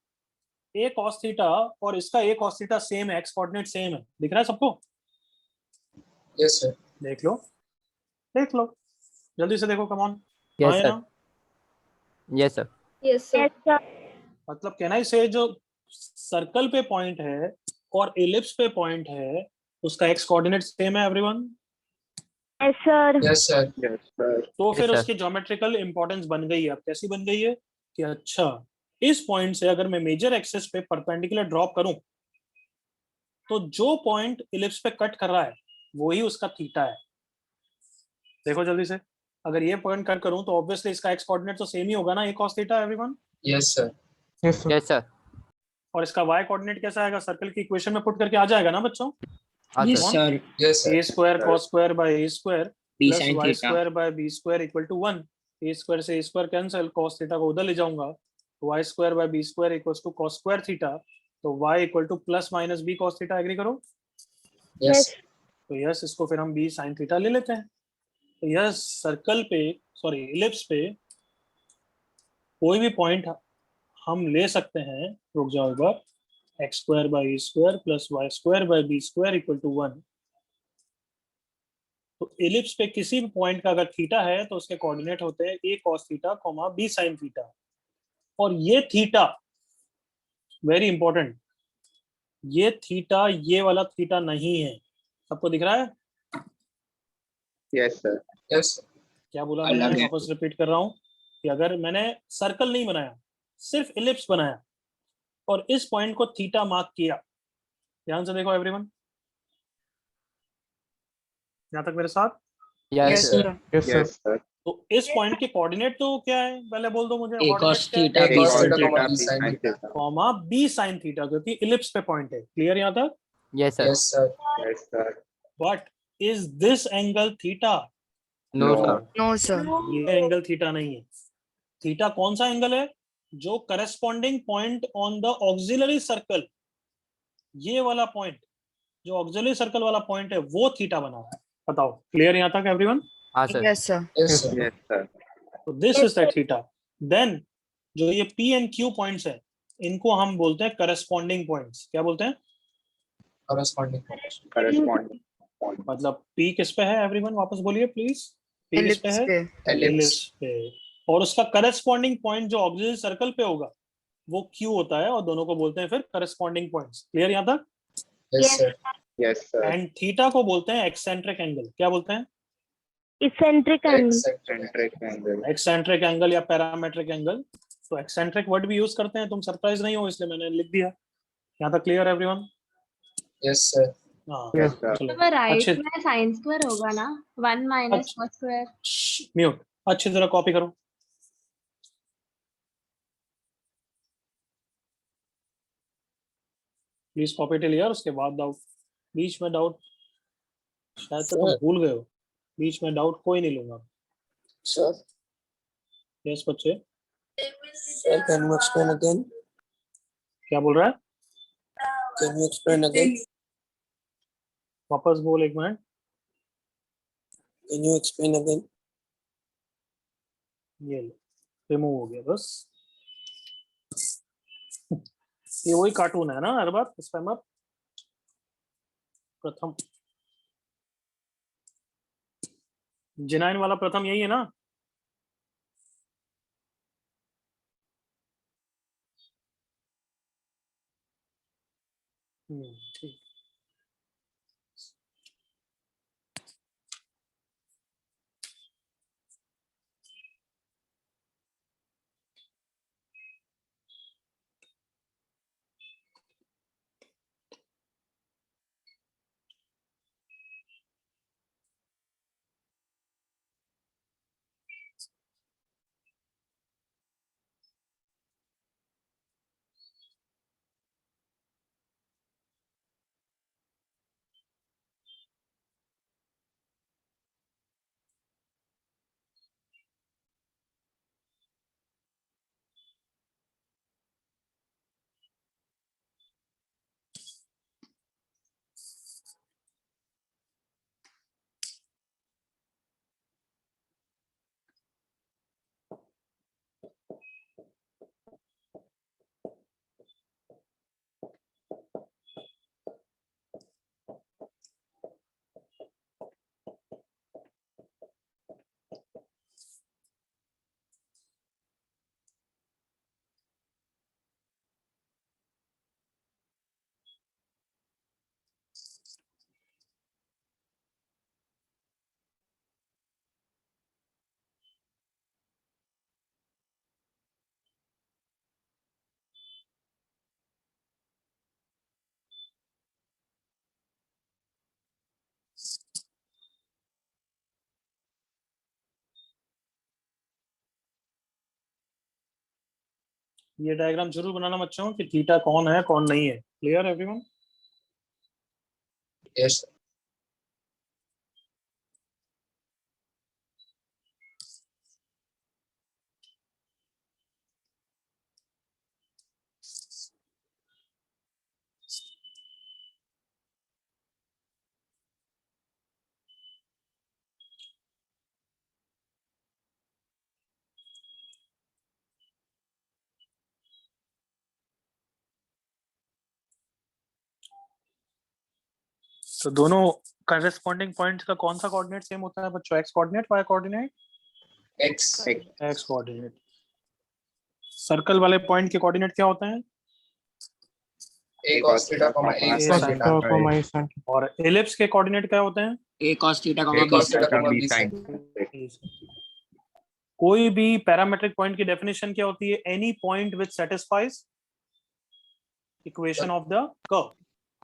ए cos थीटा और इसका ए cos थीटा सेम है, एक्स कोऑर्डिनेट सेम है, दिख रहा है सबको। Yes, sir. देख लो देख लो, जल्दी से देखो, कम ऑन। Yes, हाँ या sir. ना। Yes, sir. Yes, sir. Yes sir मतलब कहना ही से जो सर्कल पे पॉइंट है और एलिप्स पे पॉइंट है उसका एक्स कोऑर्डिनेट सेम है everyone. Yes sir Yes, sir. Yes, sir. तो Yes, फिर sir. उसकी ज्योमेट्रिकल इंपॉर्टेंस बन गई है। अब कैसी बन गई है कि अच्छा इस पॉइंट से अगर मैं मेजर एक्सिस पे परपेंडिकुलर ड्रॉप करूं तो जो पॉइंट इलिप्स पे कट कर रहा है वही उसका थीटा है। देखो जल्दी से, अगर ये पॉइंट कट करूं तो ऑब्वियसली इसका एक्स कोऑर्डिनेट तो सेम ही होगा ना, ए cos theta everyone. Yes, sir. Yes, sir. और इसका वाई कोऑर्डिनेट कैसा आएगा, सर्कल की इक्वेशन में पुट करके आ जाएगा ना बच्चों। हाँ Yes, sir. sir. Yes, sir. A square cos square by A square B plus sin Y theta. Square by B square equal to 1। A square से A square cancel, cos theta को उधर ले जाऊंगा, Y square by B square equals to cos square theta, तो y equal टू plus minus B cos theta. Agree करो। Yes. तो yes इसको फिर हम b sin थीटा ले लेते हैं। तो यस सर्कल पे, सॉरी इलिप्स पे कोई भी पॉइंट हम ले सकते हैं, रुक जाओ एक बार, x square by A square plus Y square by b square equal to 1। तो इलिप्स पे किसी भी पॉइंट का अगर थीटा है तो उसके कोऑर्डिनेट होते हैं A cos theta comma B sin थीटा। और ये थीटा वेरी इंपॉर्टेंट, ये थीटा ये वाला थीटा नहीं है। सबको दिख रहा है Yes, sir. Yes, sir. क्या बोला अलग मैंने, है। वापस रिपीट कर रहा हूँ कि अगर मैंने सर्कल नहीं बनाया, सिर्फ इलिप्स बनाया और इस पॉइंट को थीटा मार्क किया, ध्यान से देखो एवरीवन, यहाँ तक मेरे साथ। Yes, Yes, sir. sir. Yes, sir. तो इस पॉइंट के कोऑर्डिनेट तो क्या है, पहले बोल दो मुझे। A cos कोऑर्डिनेट्स क्या है? theta, A B cos sin theta, theta. B sin theta. Comma B sine theta, क्योंकि इलिप्स पे पॉइंट है। क्लियर यहाँ तक। Yes, sir. Yes, sir. Yes, sir. But is this angle theta? No, No. sir. No, sir. ये angle theta नहीं है। Theta कौन सा एंगल है, जो corresponding point on the auxiliary circle, ये वाला पॉइंट जो ऑक्सिलरी सर्कल वाला पॉइंट है वो थीटा बना रहा है। बताओ, क्लियर यहाँ तक एवरीवन? हाँ sir. Yes, sir. Yes, sir. Yes, sir. तो this is the theta. Then जो ये P एंड Q पॉइंट्स है इनको हम बोलते हैं करस्पॉन्डिंग पॉइंट्स। क्या बोलते हैं? Corresponding. Corresponding. मतलब P किस पे है एवरीवन, वापस बोलिए प्लीज। P किस पे Ellipse है? पे. Ellipse. Ellipse पे। और उसका करस्पॉन्डिंग पॉइंट जो ऑक्सिलरी सर्कल पे होगा वो Q होता है, और दोनों को बोलते हैं फिर करस्पॉन्डिंग पॉइंट्स। क्लियर यहाँ तक? Yes, sir. Yes, sir. And theta को बोलते हैं एक्सेंट्रिक एंगल। क्या बोलते हैं? Eccentric angle. Eccentric angle. Eccentric angle या पैरामेट्रिक एंगल। तो एक्सेंट्रिक वर्ड भी यूज करते हैं, तुम सरप्राइज नहीं हो इसलिए मैंने लिख दिया। यहाँ तक क्लियर एवरीवन? Yes, sir. हाँ Yes, sir. चलो तो राइट अच्छे, में साइन स्क्वायर होगा ना, 1 माइनस cos स्क्वायर। म्यूट, अच्छी तरह कॉपी करो। प्लीज कॉपी टिल यार, उसके बाद डाउट, बीच में डाउट शायद से तुम भूल गए हो, बीच में डाउट कोई नहीं लूंगा। Sir. यस बच्चे, Sir, can you explain again? क्या बोल रहा है? Can you explain again? वापस बोल एक minute. Can you explain again? ये रिमूव हो गया बस। ये वही कार्टून है ना हर बार, इस टाइम अब प्रथम जिनाइन वाला प्रथम यही है ना? ठीक। ये डायग्राम जरूर बनाना बच्चों कि थीटा कौन है कौन नहीं है। Clear everyone? Yes, sir. तो दोनों करस्पॉन्डिंग पॉइंट्स का कौन सा कोऑर्डिनेट सेम होता है बच्चों? X coordinate, Y coordinate? X. X coordinate. Circle वाले पॉइंट के कोऑर्डिनेट क्या होते हैं? A cos theta, comma A sin theta. और एलिप्स के कोऑर्डिनेट क्या होते हैं? A cos theta, A cos theta, comma B B sin sin. कोई भी पैरामेट्रिक पॉइंट की डेफिनेशन क्या होती है? Any point which satisfies equation of the curve.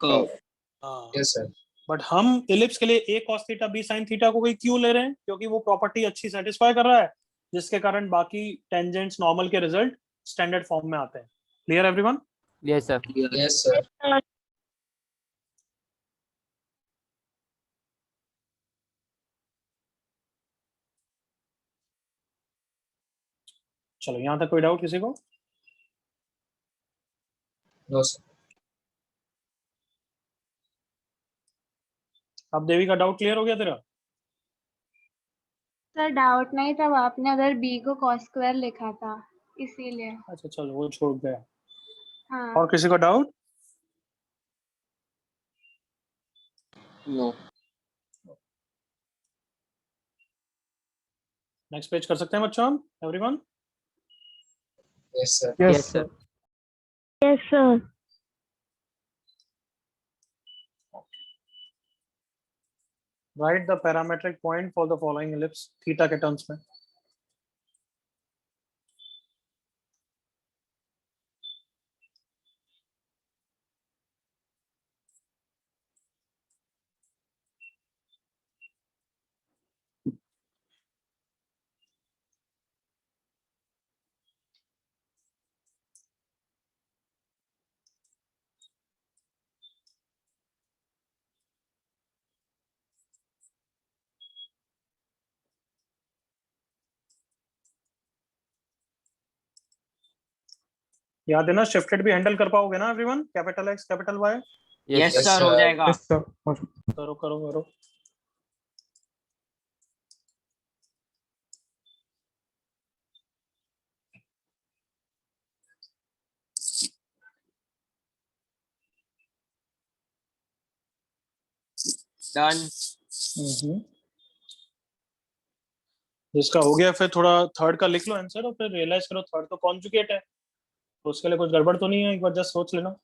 curve. Yes, sir. But हम एलिप्स के लिए a cos theta b sin theta को क्यों ले रहे हैं? क्योंकि वो प्रॉपर्टी अच्छी सेटिस्फाई कर रहा है, जिसके कारण बाकी टेंजेंट्स नॉर्मल के रिजल्ट स्टैंडर्ड फॉर्म में आते हैं। Clear everyone? Yes, sir. Yes, sir. चलो यहाँ तक कोई डाउट किसी को? No, sir. अब देवी का डाउट क्लियर हो गया तेरा? सर डाउट नहीं था, आपने अगर बी को cos स्क्वायर लिखा था इसीलिए। अच्छा चलो वो छोड़ गया। हाँ और किसी का डाउट? No. नेक्स्ट पेज कर सकते हैं बच्चों हम? Everyone? Yes, sir. Yes, sir. Yes, sir. Right the parametric point for the following ellipse theta के टर्म्स में। याद है ना, शिफ्टेड भी हैंडल कर पाओगे ना everyone? Capital X capital Y? Yes, Yes, sir, हो sir. जाएगा। करो करो करो। Done. जिसका हो गया फिर थोड़ा थर्ड का लिख लो आंसर, और फिर रियलाइज करो थर्ड तो कॉन्जुगेट है, तो उसके लिए कुछ गड़बड़ तो नहीं है, एक बार जस्ट सोच लेना।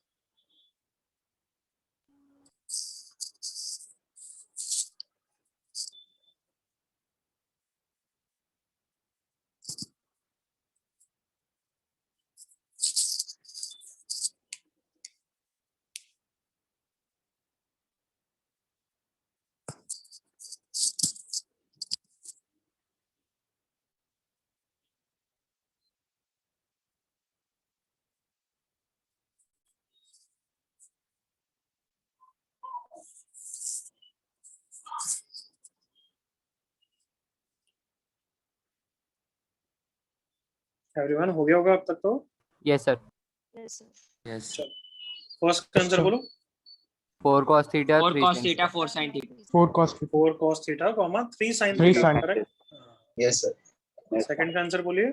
एवरीवन हो गया होगा अब तक तो? Yes, sir. Yes. फर्स्ट का आंसर बोलो। 4 cos theta, 4 3 cos sin theta, 4 sin theta. 4 cos theta, 3 sin Three theta, sin. Correct? Yes, sir. Second का आंसर बोलिए।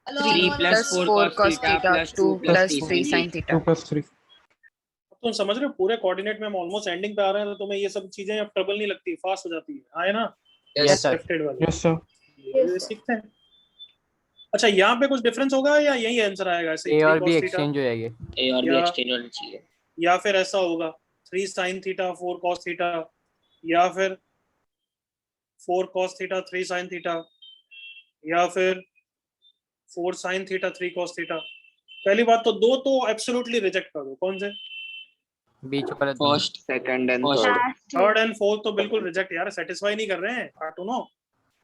3 plus 4 cos theta plus 2 plus 3 sin theta. 2 plus 3. तुम समझ रहे हो पूरे coordinate में हम ऑलमोस्ट एंडिंग पे आ रहे हैं, तो तुम्हें ये सब चीजें अब ट्रबल नहीं लगती, फास्ट हो जाती है। आए ना Yes, sir. शिफ्टेड वाली? Yes, sir. ये सीखते हैं। अच्छा यहाँ पे कुछ डिफरेंस होगा या यही आंसर आएगा ऐसे? A और 3 B cos थीटा, exchange हो जाएंगे। A और B या- exchange होना चाहिए। या फिर ऐसा होगा 3 sin थीटा 4 cos थीटा, या फिर 4 cos थीटा 3 sin थीटा, या फिर 4 sin थीटा 3 cos थीटा। पहली बात तो दो तो एब्सोल्युटली रिजेक्ट कर दो। कौन से? बीच वाला दोनों। First, second and First. third. Third and fourth तो बिल्कुल रिजेक्ट यार, सेटिस्फाई नहीं कर रहे हैं कार्टूनो।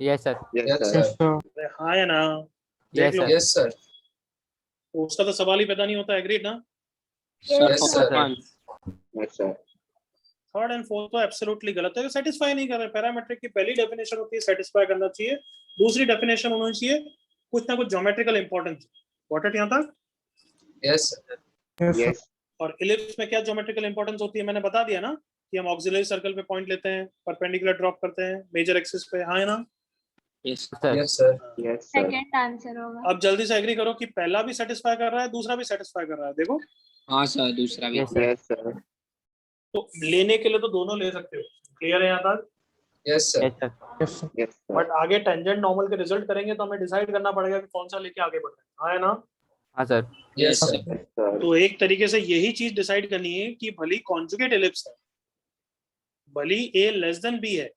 Yes, sir. Yes, Yes, sir. Yes, sir. हाँ है ना? Yes, देख लो। sir. Yes, sir. तो उसका तो सवाल ही पैदा नहीं होता, एग्रीड ना? Yes, sir. Yes, sir. Third and fourth तो एब्सोल्युटली गलत है, सेटिस्फाई नहीं कर रहे। पैरामेट्रिक की पहली डेफिनेशन होती है सेटिस्फाई करना चाहिए, दूसरी डेफिनेशन होनी चाहिए कुछ ना कुछ ज्योमेट्रिकल इंपॉर्टेंस। व्हाट इट यहाँ तक? Yes, sir. Yes. और इलिप्स में क्या ज्योमेट्रिकल इंपॉर्टेंस होती है, मैंने बता दिया ना कि हम ऑक्सिलरी सर्कल पे पॉइंट लेते हैं, परपेंडिकुलर ड्रॉप करते हैं मेजर एक्सिस पे, हाँ है ना? Yes sir. Yes, sir. Yes, sir. Second answer होगा। अब जल्दी से एग्री करो कि पहला भी सेटिस्फाई कर रहा है, दूसरा भी सेटिस्फाई कर रहा है। देखो हाँ सर, दूसरा भी। Yes sir. Yes, sir. तो लेने के लिए तो दोनों ले सकते हो, क्लियर है यहाँ तक? Yes, sir. Yes sir. Yes, sir. But आगे टेंजेंट नॉर्मल के रिजल्ट करेंगे तो हमें डिसाइड करना पड़ेगा कि कौन सा लेके आगे बढ़ना है, हाँ है ना? हाँ sir. Yes, sir. Yes, sir. तो एक तरीके से यही चीज डिसाइड करनी है कि भली कॉन्जुगेट एलिप्स है, भली ए लेस देन बी है,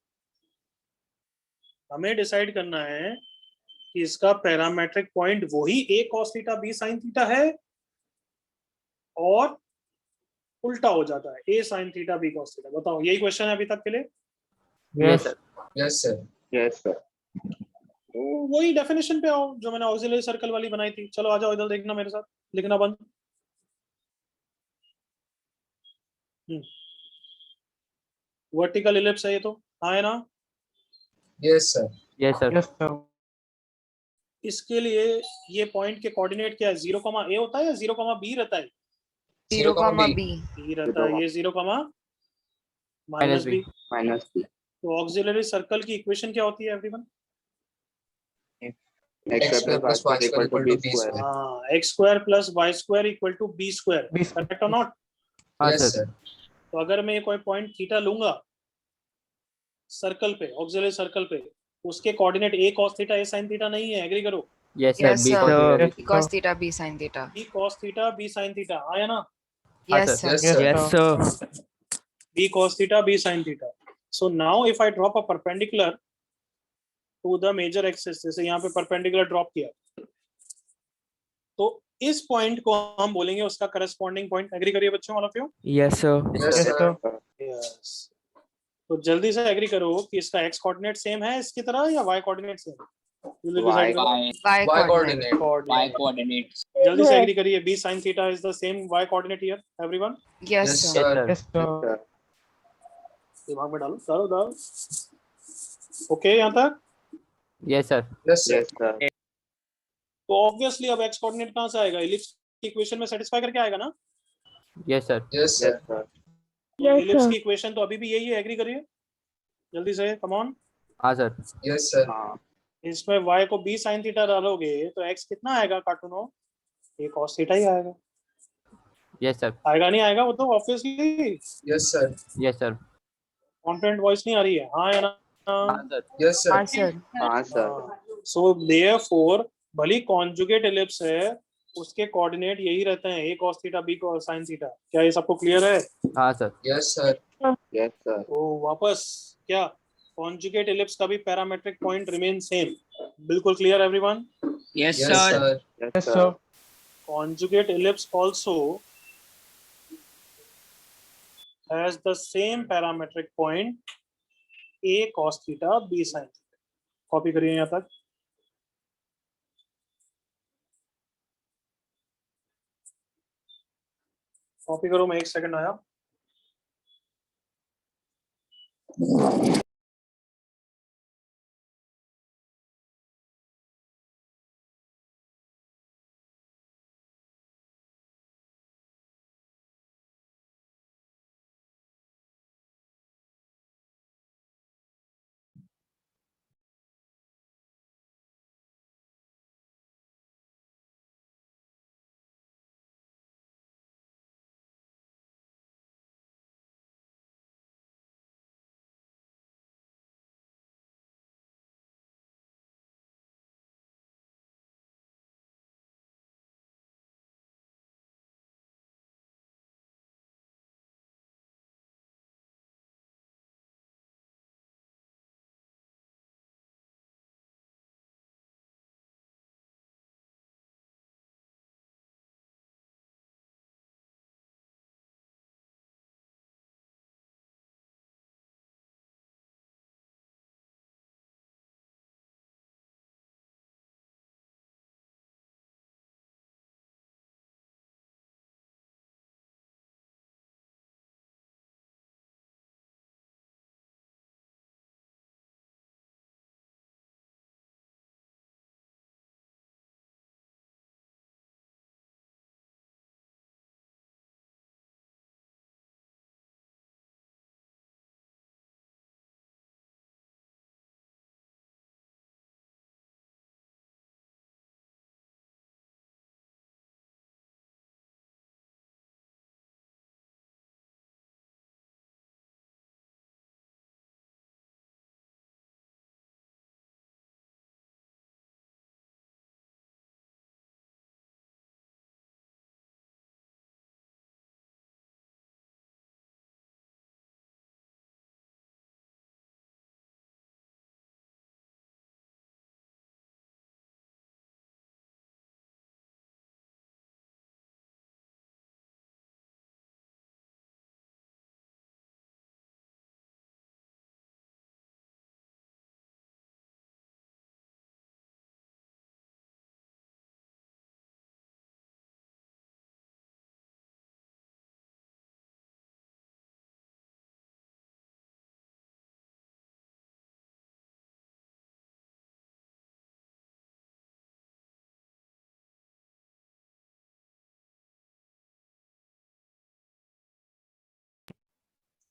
हमें डिसाइड करना है कि इसका पैरामेट्रिक पॉइंट वही a cos theta B sine theta है और उल्टा हो जाता है a sine theta b cos theta. बताओ, यही क्वेश्चन है अभी तक के लिए? Yes sir. Yes, sir. Yes, sir. तो वही डेफिनेशन पे आओ जो मैंने ऑक्सिलरी सर्कल वाली बनाई थी। चलो आ जाओ इधर, देखना मेरे साथ, लिखना बंद। वर्टिकल इलिप्स है ये तो, हाँ है ना? Yes, sir. Yes sir. इसके लिए ये पॉइंट के कोऑर्डिनेट क्या है? 0, ए होता है या 0, बी रहता है? 0, B. B. बी रहता है। ये 0, minus B. B. Minus B. तो ऑक्सिलरी सर्कल की इक्वेशन क्या होती है everyone? X square plus y square equal to B square. हाँ, X square plus Y square equal to B square, correct और नॉट? हाँ Yes, सर। sir. तो अगर मैं कोई पॉइंट थीटा लूंगा सर्कल पे, ऑक्सिलरी सर्कल पे, उसके coordinate A cos theta A sine theta नहीं है, एग्री करो? Yes sir. Yes, B sir. को Cos theta, B sin theta. B cos theta B sine theta, आया ना? Yes, sir. Yes, sir. Yes sir. b cos theta b sin theta. So now if I drop a perpendicular to the major axis, जैसे यहाँ पे perpendicular drop किया, तो इस point को हम बोलेंगे उसका करस्पॉन्डिंग पॉइंट। एग्री करिए बच्चों, all of you? Yes sir. Yes, sir. Yes. तो जल्दी से एग्री करो कि इसका x कोऑर्डिनेट सेम है इसकी तरह या y कोऑर्डिनेट सेम है? जल्दी डिसाइड करो। Y Y coordinate. coordinate. Coordinates. जल्दी से एग्री करिए, b sin theta is the same y coordinate here, everyone? Yes, Yes, sir. sir. Yes sir. Yes, sir. दिमाग में डालो, डालो। ओके यहाँ तक? Yes sir. Yes, sir. Yes, sir. तो ऑब्वियसली अब x कोऑर्डिनेट कहाँ से आएगा? इलिप्स की इक्वेशन में सेटिस्फाई करके आएगा ना? Yes sir. Yes, sir. Yes, sir. Yes, ellipse sir. की इक्वेशन तो अभी भी यही है, एग्री करिए जल्दी से, कम ऑन। हाँ सर। Yes, sir. हाँ. इसमें y को b sin थीटा डालोगे तो x कितना आएगा कार्टूनो? ये cos थीटा ही आएगा। Yes sir. आएगा नहीं आएगा? वो तो obviously Yes, sir. Yes sir. Confident voice नहीं आ रही है, हाँ या ना? हाँ सर। Yes, sir. हाँ, sir. हाँ, sir. सो देयरफॉर भली कॉन्जुगेट इलिप्स है, उसके कोऑर्डिनेट यही रहते हैं, a cos theta b cos sin theta. क्या ये सबको क्लियर है? हाँ sir. Yes, sir. Yes, sir. तो वापस क्या, कॉन्जुगेट इलिप्स का भी पैरामेट्रिक पॉइंट रिमेन सेम। बिल्कुल clear everyone? Yes Yes, sir. sir. Yes, sir. Conjugate ellipse also has the same parametric point a cos theta b sin theta. Copy करिए यहाँ तक। Copy करो, मैं 1 सेकंड आया।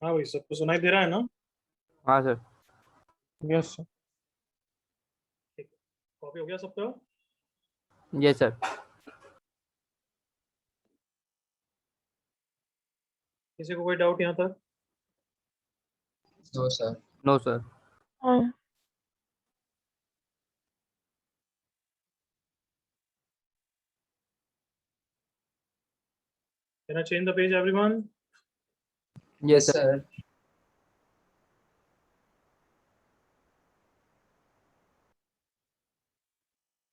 हाँ भाई, सबको सुनाई दे रहा है ना? हाँ सर। Yes sir. कॉपी हो गया सबका? Yes sir. किसी को कोई डाउट यहाँ तक? No sir. No sir. Can I change the page, everyone? Yes sir.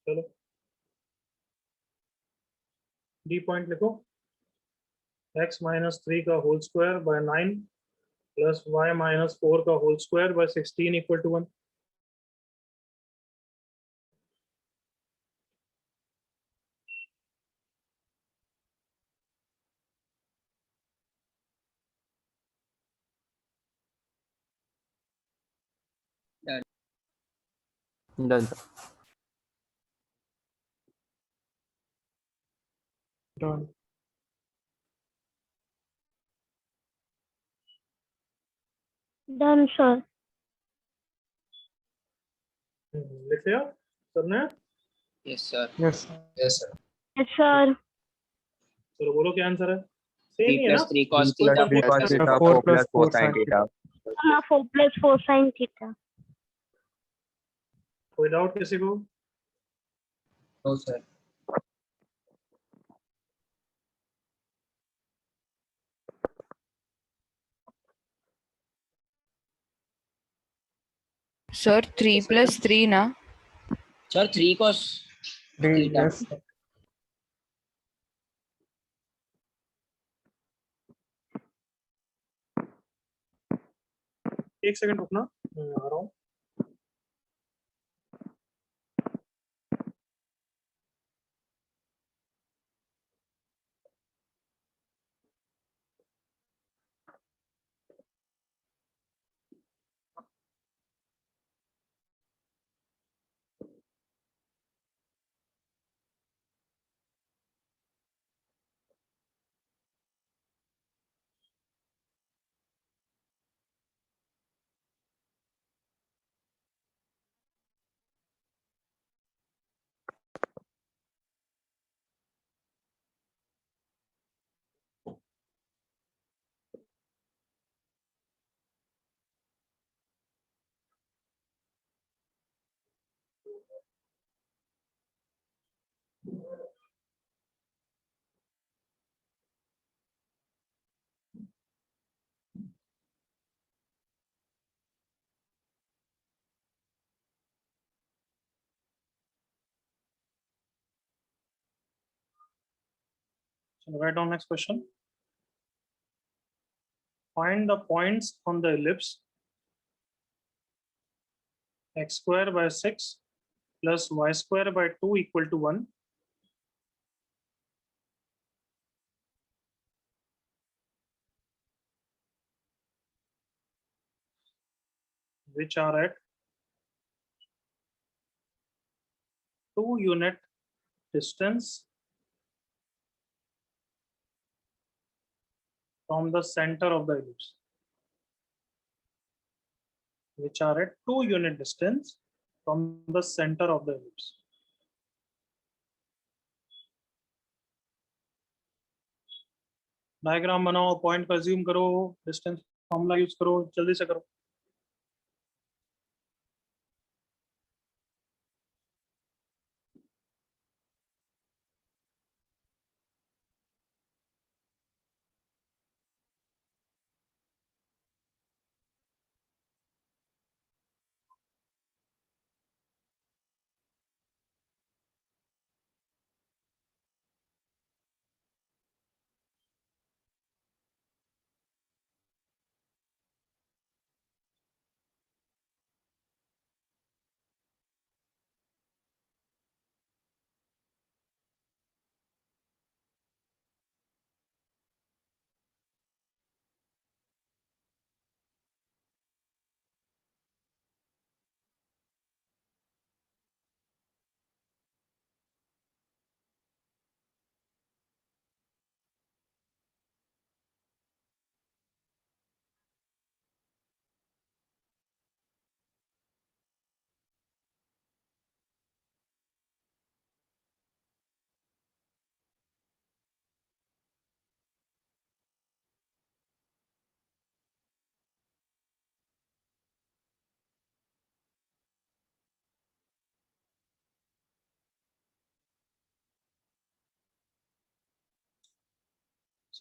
चलो डी पॉइंट लिखो। x माइनस 3 का whole square by 9 plus y minus 4 का whole square by 16 equal to 1। Done sir. Done. Done sir. लिख लिया सबने? Yes sir. Yes yes sir. Yes sir. चलो बोलो क्या आंसर है? सेम ही है ना? 3 cos कोई theta कंफ्यूजन plus है? 4 plus 4 sin theta. हाँ 4 + 4 sin थीटा। कोई डाउट किसी को? No sir. सर 3 + 3 ना? Sir 3 cos 3 theta. यस। एक सेकंड रुकना, आ रहा हूँ। So write down next question. Find the points on the ellipse x square by 6 plus y square by 2 equal to 1. Which are at 2 unit distance from the center of the ellipse. Which are at 2 unit distance from the center of the ellipse. Diagram बनाओ, point पर ज्यूम करो, distance formula use करो, जल्दी से करो।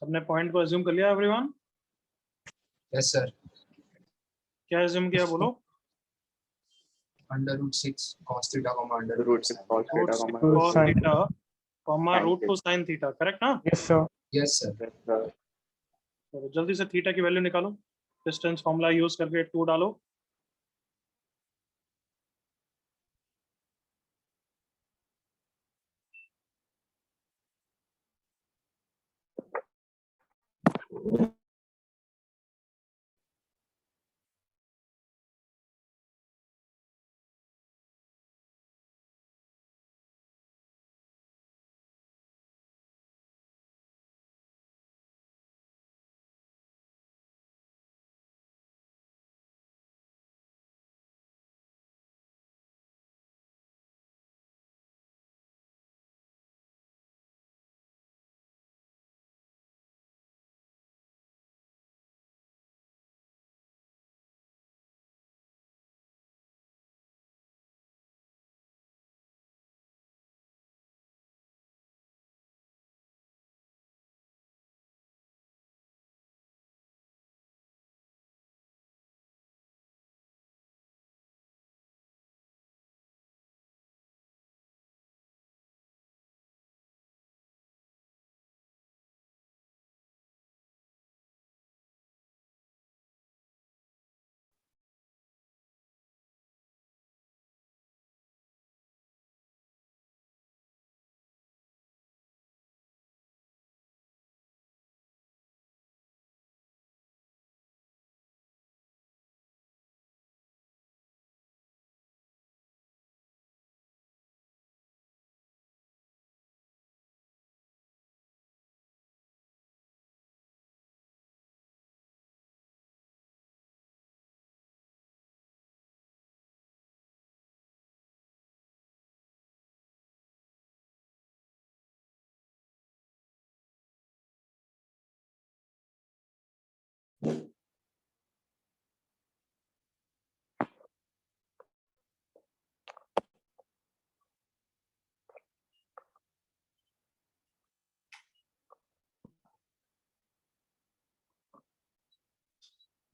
सबने point को assume कर लिया एवरीवन? Yes, sir. क्या अज्यूम किया बोलो? Under root 6 cos theta comma under Root 6 cos theta, Root 6 comma cos sin theta, comma Sin root theta. 2 sin theta, correct ना? Yes, sir. Yes, sir. Yes, sir. तो जल्दी से theta की value निकालो, distance formula use करके 2 डालो।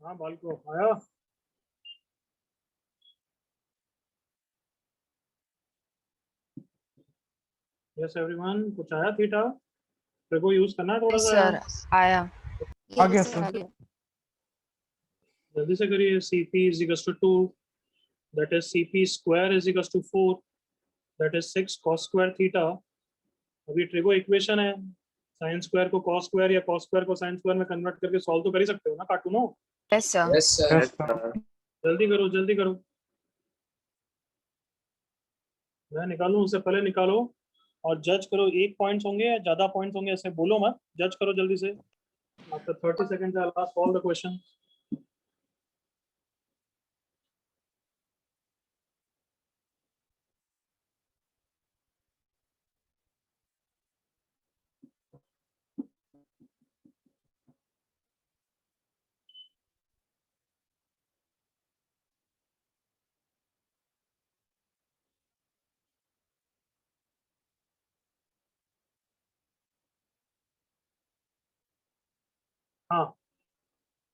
हाँ बालको आया? यस एवरीवन, कुछ आया थीटा? फिर को यूज करना है थोड़ा सा सर आया। आ गया सर। जल्दी से करिए। Cp is equals to 2, that is Cp square is equals to 4, that is 6 cos square theta। अभी ट्रिगो इक्वेशन है, साइन स्क्वायर को cos स्क्वायर या cos स्क्वायर को साइन स्क्वायर में कन्वर्ट करके सॉल्व तो कर ही सकते हो ना कार्टूनो? Yes sir. Yes, sir. Yes, sir. जल्दी करो जल्दी करो, मैं निकालूं उससे पहले निकालो और जज करो। 1 पॉइंट्स होंगे या ज्यादा पॉइंट्स होंगे, ऐसे बोलो मत, जज करो जल्दी से। After 30 seconds I will ask all the question. हाँ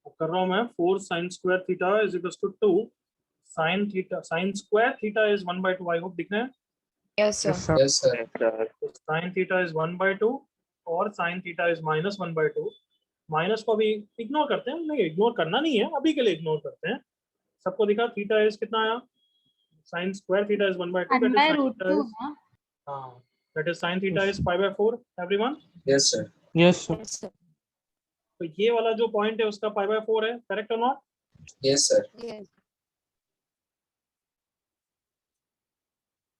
अब कर रहा हूँ मैं। 4 sine square theta is equal to 2 sine theta, sine square theta is 1/2। I hope दिख रहे हैं। Yes Yes, sir. sir. Yes, sir. Yes, sir. तो साइन थीटा इज 1/2 और साइन थीटा इज -1/2। माइनस को अभी इग्नोर करते हैं, नहीं इग्नोर करना नहीं है, अभी के लिए इग्नोर करते हैं। सबको दिखा थीटा इज कितना आया? Sign square theta is 1/2, that is sin √2 theta is, ना? हाँ, that is sin theta is 5/4 everyone। Yes, sir. Yes, sir. तो ये वाला जो पॉइंट है उसका 5/4 है, करेक्ट और नॉट? Yes, sir.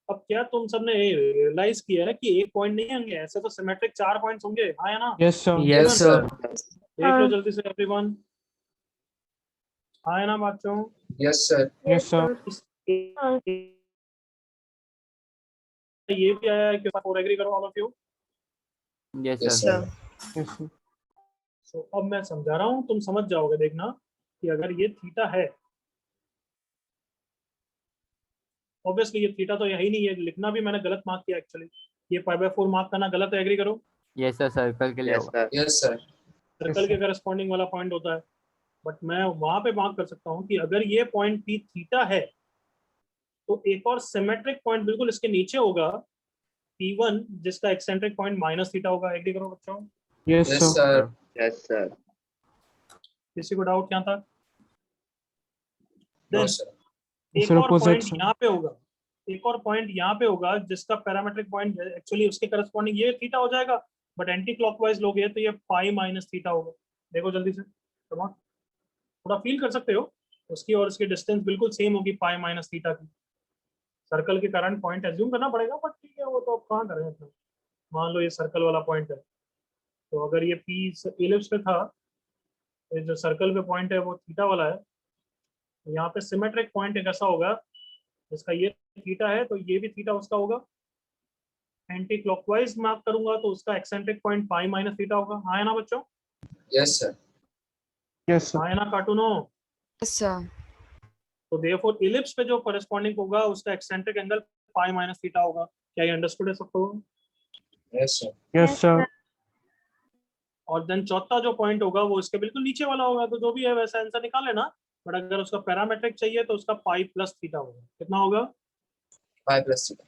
अब क्या तुम सबने रियलाइज किया है कि एक पॉइंट नहीं होंगे, ऐसे तो सिमेट्रिक 4 पॉइंट्स होंगे, हाँ या ना? Yes, sir. Yes, sir. देख लो जल्दी से एवरीवन, हाँ या ना बच्चों? Yes, sir. Yes, sir. ये भी आया है कि 4 एग्री करो all of you. Yes, Yes, sir. sir. Yes, sir. सो अब मैं समझा रहा हूँ, तुम समझ जाओगे, देखना कि अगर ये थीटा है, ऑब्वियसली ये थीटा तो यही नहीं है, लिखना भी मैंने गलत मार्क किया एक्चुअली। ये 5/4 मार्क करना गलत है, एग्री करो? Yes, sir. सर्कल के लिए Yes, होगा। sir. Yes, sir. सर्कल के करस्पॉन्डिंग वाला पॉइंट होता है, बट मैं वहां पे मार्क कर सकता हूँ कि अगर ये पॉइंट पी थीटा है तो एक और सिमेट्रिक पॉइंट बिल्कुल इसके नीचे होगा P1, जिसका एक्सेंट्रिक पॉइंट माइनस थीटा होगा। एग्री करो बच्चों? Yes, sir. Yes, sir. किसी को डाउट यहाँ तक? No, Then, sir. एक Sir, और opposite पॉइंट side. यहाँ पे होगा, एक और पॉइंट यहाँ पे होगा जिसका पैरामेट्रिक पॉइंट एक्चुअली उसके करस्पॉन्डिंग ये थीटा हो जाएगा, बट एंटी क्लॉकवाइज लोगे तो ये पाई माइनस थीटा होगा। देखो जल्दी से, कम ऑन, थोड़ा फील कर सकते हो, उसकी और इसकी डिस्टेंस बिल्कुल सेम होगी पाई माइनस थीटा की। सर्कल के करंट पॉइंट एज्यूम करना पड़ेगा, बट ठीक है वो तो आप कहाँ करें अपना। मान लो ये सर्कल वाला पॉइंट है, तो अगर ये पी इलिप्स पे था तो ये जो सर्कल पे पॉइंट है वो थीटा वाला है, तो यहाँ पे सिमेट्रिक पॉइंट एक ऐसा होगा जिसका ये थीटा है तो ये भी थीटा उसका होगा। एंटी क्लॉकवाइज मार्क करूंगा तो उसका eccentric point pi minus theta होगा। हाँ है ना बच्चों? Yes, sir. Yes, sir. हाँ है ना कार्टूनो? Yes, sir. तो देयरफॉर इलिप्स पे जो कॉरेस्पॉन्डिंग होगा उसका eccentric angle pi minus theta होगा। क्या ये अंडरस्टूड है सबको? Yes, sir. Yes, sir. और देन चौथा जो पॉइंट होगा वो इसके बिल्कुल नीचे वाला होगा, तो जो भी है वैसा आंसर निकाल लेना, बट अगर उसका पैरामेट्रिक चाहिए तो उसका पाई प्लस थीटा होगा। कितना होगा? Pi plus theta.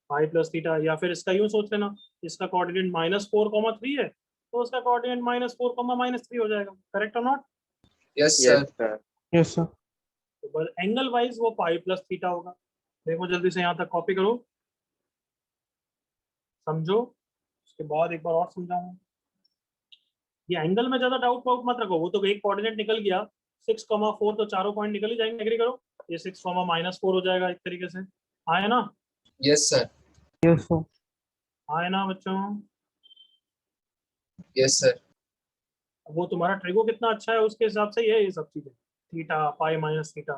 Pi plus theta. या फिर इसका यूं सोच लेना, इसका कोऑर्डिनेट -4,3 है तो उसका कोऑर्डिनेट -4,-3 हो जाएगा। करेक्ट और not? Yes, sir. Yes, sir. Yes, sir. तो बस एंगल वाइज वो पाई प्लस थीटा होगा। देखो जल्दी से यहाँ तक कॉपी करो, समझो, उसके बाद एक बार और समझाऊंगा। ये एंगल में ज्यादा डाउट वाउट मत रखो, वो तो एक कोऑर्डिनेट निकल गया 6,4 तो चारों पॉइंट निकल ही जाएंगे। एग्री करो? ये 6,-4 हो जाएगा एक तरीके से। आए ना? Yes, sir. Yes, sir. आए ना बच्चों? Yes, sir. वो तुम्हारा ट्रिगो कितना अच्छा है उसके हिसाब से ये सब चीजें, थीटा पाई माइनस थीटा।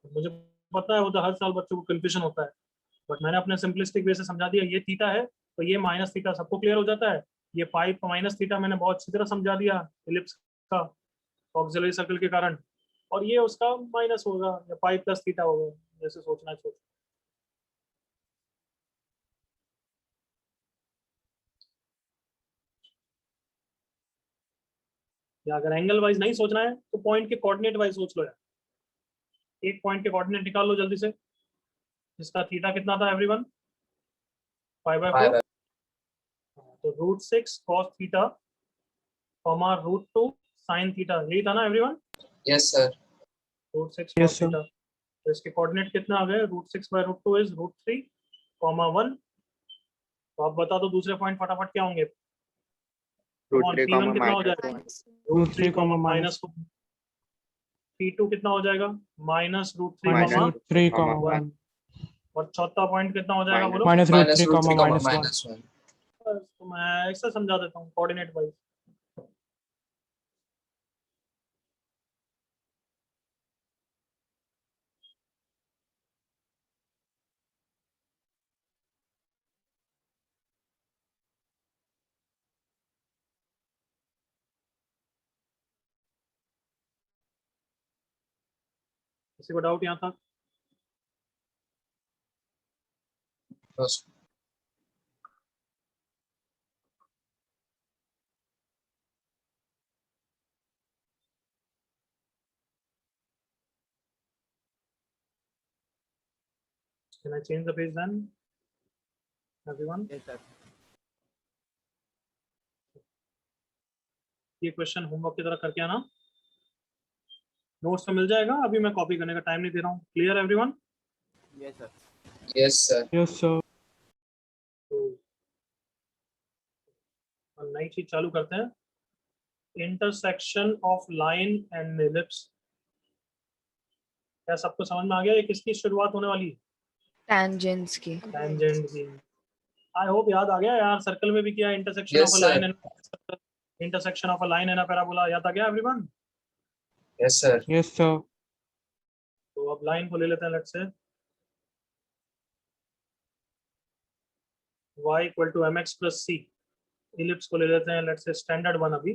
मुझे पता है वो तो हर साल बच्चों को कंफ्यूजन होता है, बट मैंने अपने सिंपलिस्टिक वे से समझा दिया। ये थीटा है तो ये माइनस थीटा, सबको क्लियर हो जाता है। ये पाई माइनस थीटा मैंने बहुत अच्छी तरह समझा दिया इलिप्स का ऑक्सिलरी सर्कल के कारण, और ये उसका माइनस होगा या पाई प्लस थीटा होगा, जैसे सोचना चाहिए। या अगर एंगल वाइज नहीं सोचना है तो पॉइंट के कोऑर्डिनेट वाइज सोच लो यार। एक पॉइंट के कोऑर्डिनेट निकाल लो जल्दी से, जिसका थीटा कितना था एवरीवन? 5/4। तो √6 cos थीटा √2 sin थीटा, यही था ना everyone? Yes, sir. √6 Yes, cos sir. Theta. तो इसके कोऑर्डिनेट कितना आ गए? √6/√2 इज √3, 1। तो आप बता दो दूसरे पॉइंट फटाफट क्या होंगे? √3, P1 कितना हो -1. जाएगा? √3, -4। P2 कितना हो जाएगा? -√3, -3, -1. 1. और चौथा पॉइंट कितना हो जाएगा बोलो? -√3, -1. -1. बस, तो मैं ऐसा समझा देता हूँ कोऑर्डिनेट वाइज। किसी को डाउट यहाँ था? No, sir. Can I change the page then? Everyone? Yes, sir. ये क्वेश्चन होमवर्क की तरह करके आना, नोट्स में मिल जाएगा, अभी मैं कॉपी करने का टाइम नहीं दे रहा हूँ। Clear everyone? Yes, sir. Yes, sir. Yes, sir. तो नई चीज चालू करते हैं, intersection of line and ellipse. क्या सबको समझ में आ गया ये किसकी शुरुआत होने वाली है? Tangents की. टेंजेंट की। आई होप याद आ गया यार, सर्कल में भी किया intersection Yes, of a sir. Line and intersection of a line and a parabola. याद आ गया everyone? Yes, sir. Yes, sir. तो अब लाइन को ले लेते हैं, let's say y = mx + c। Ellipse को ले लेते हैं, लेट्स से स्टैंडर्ड वन अभी,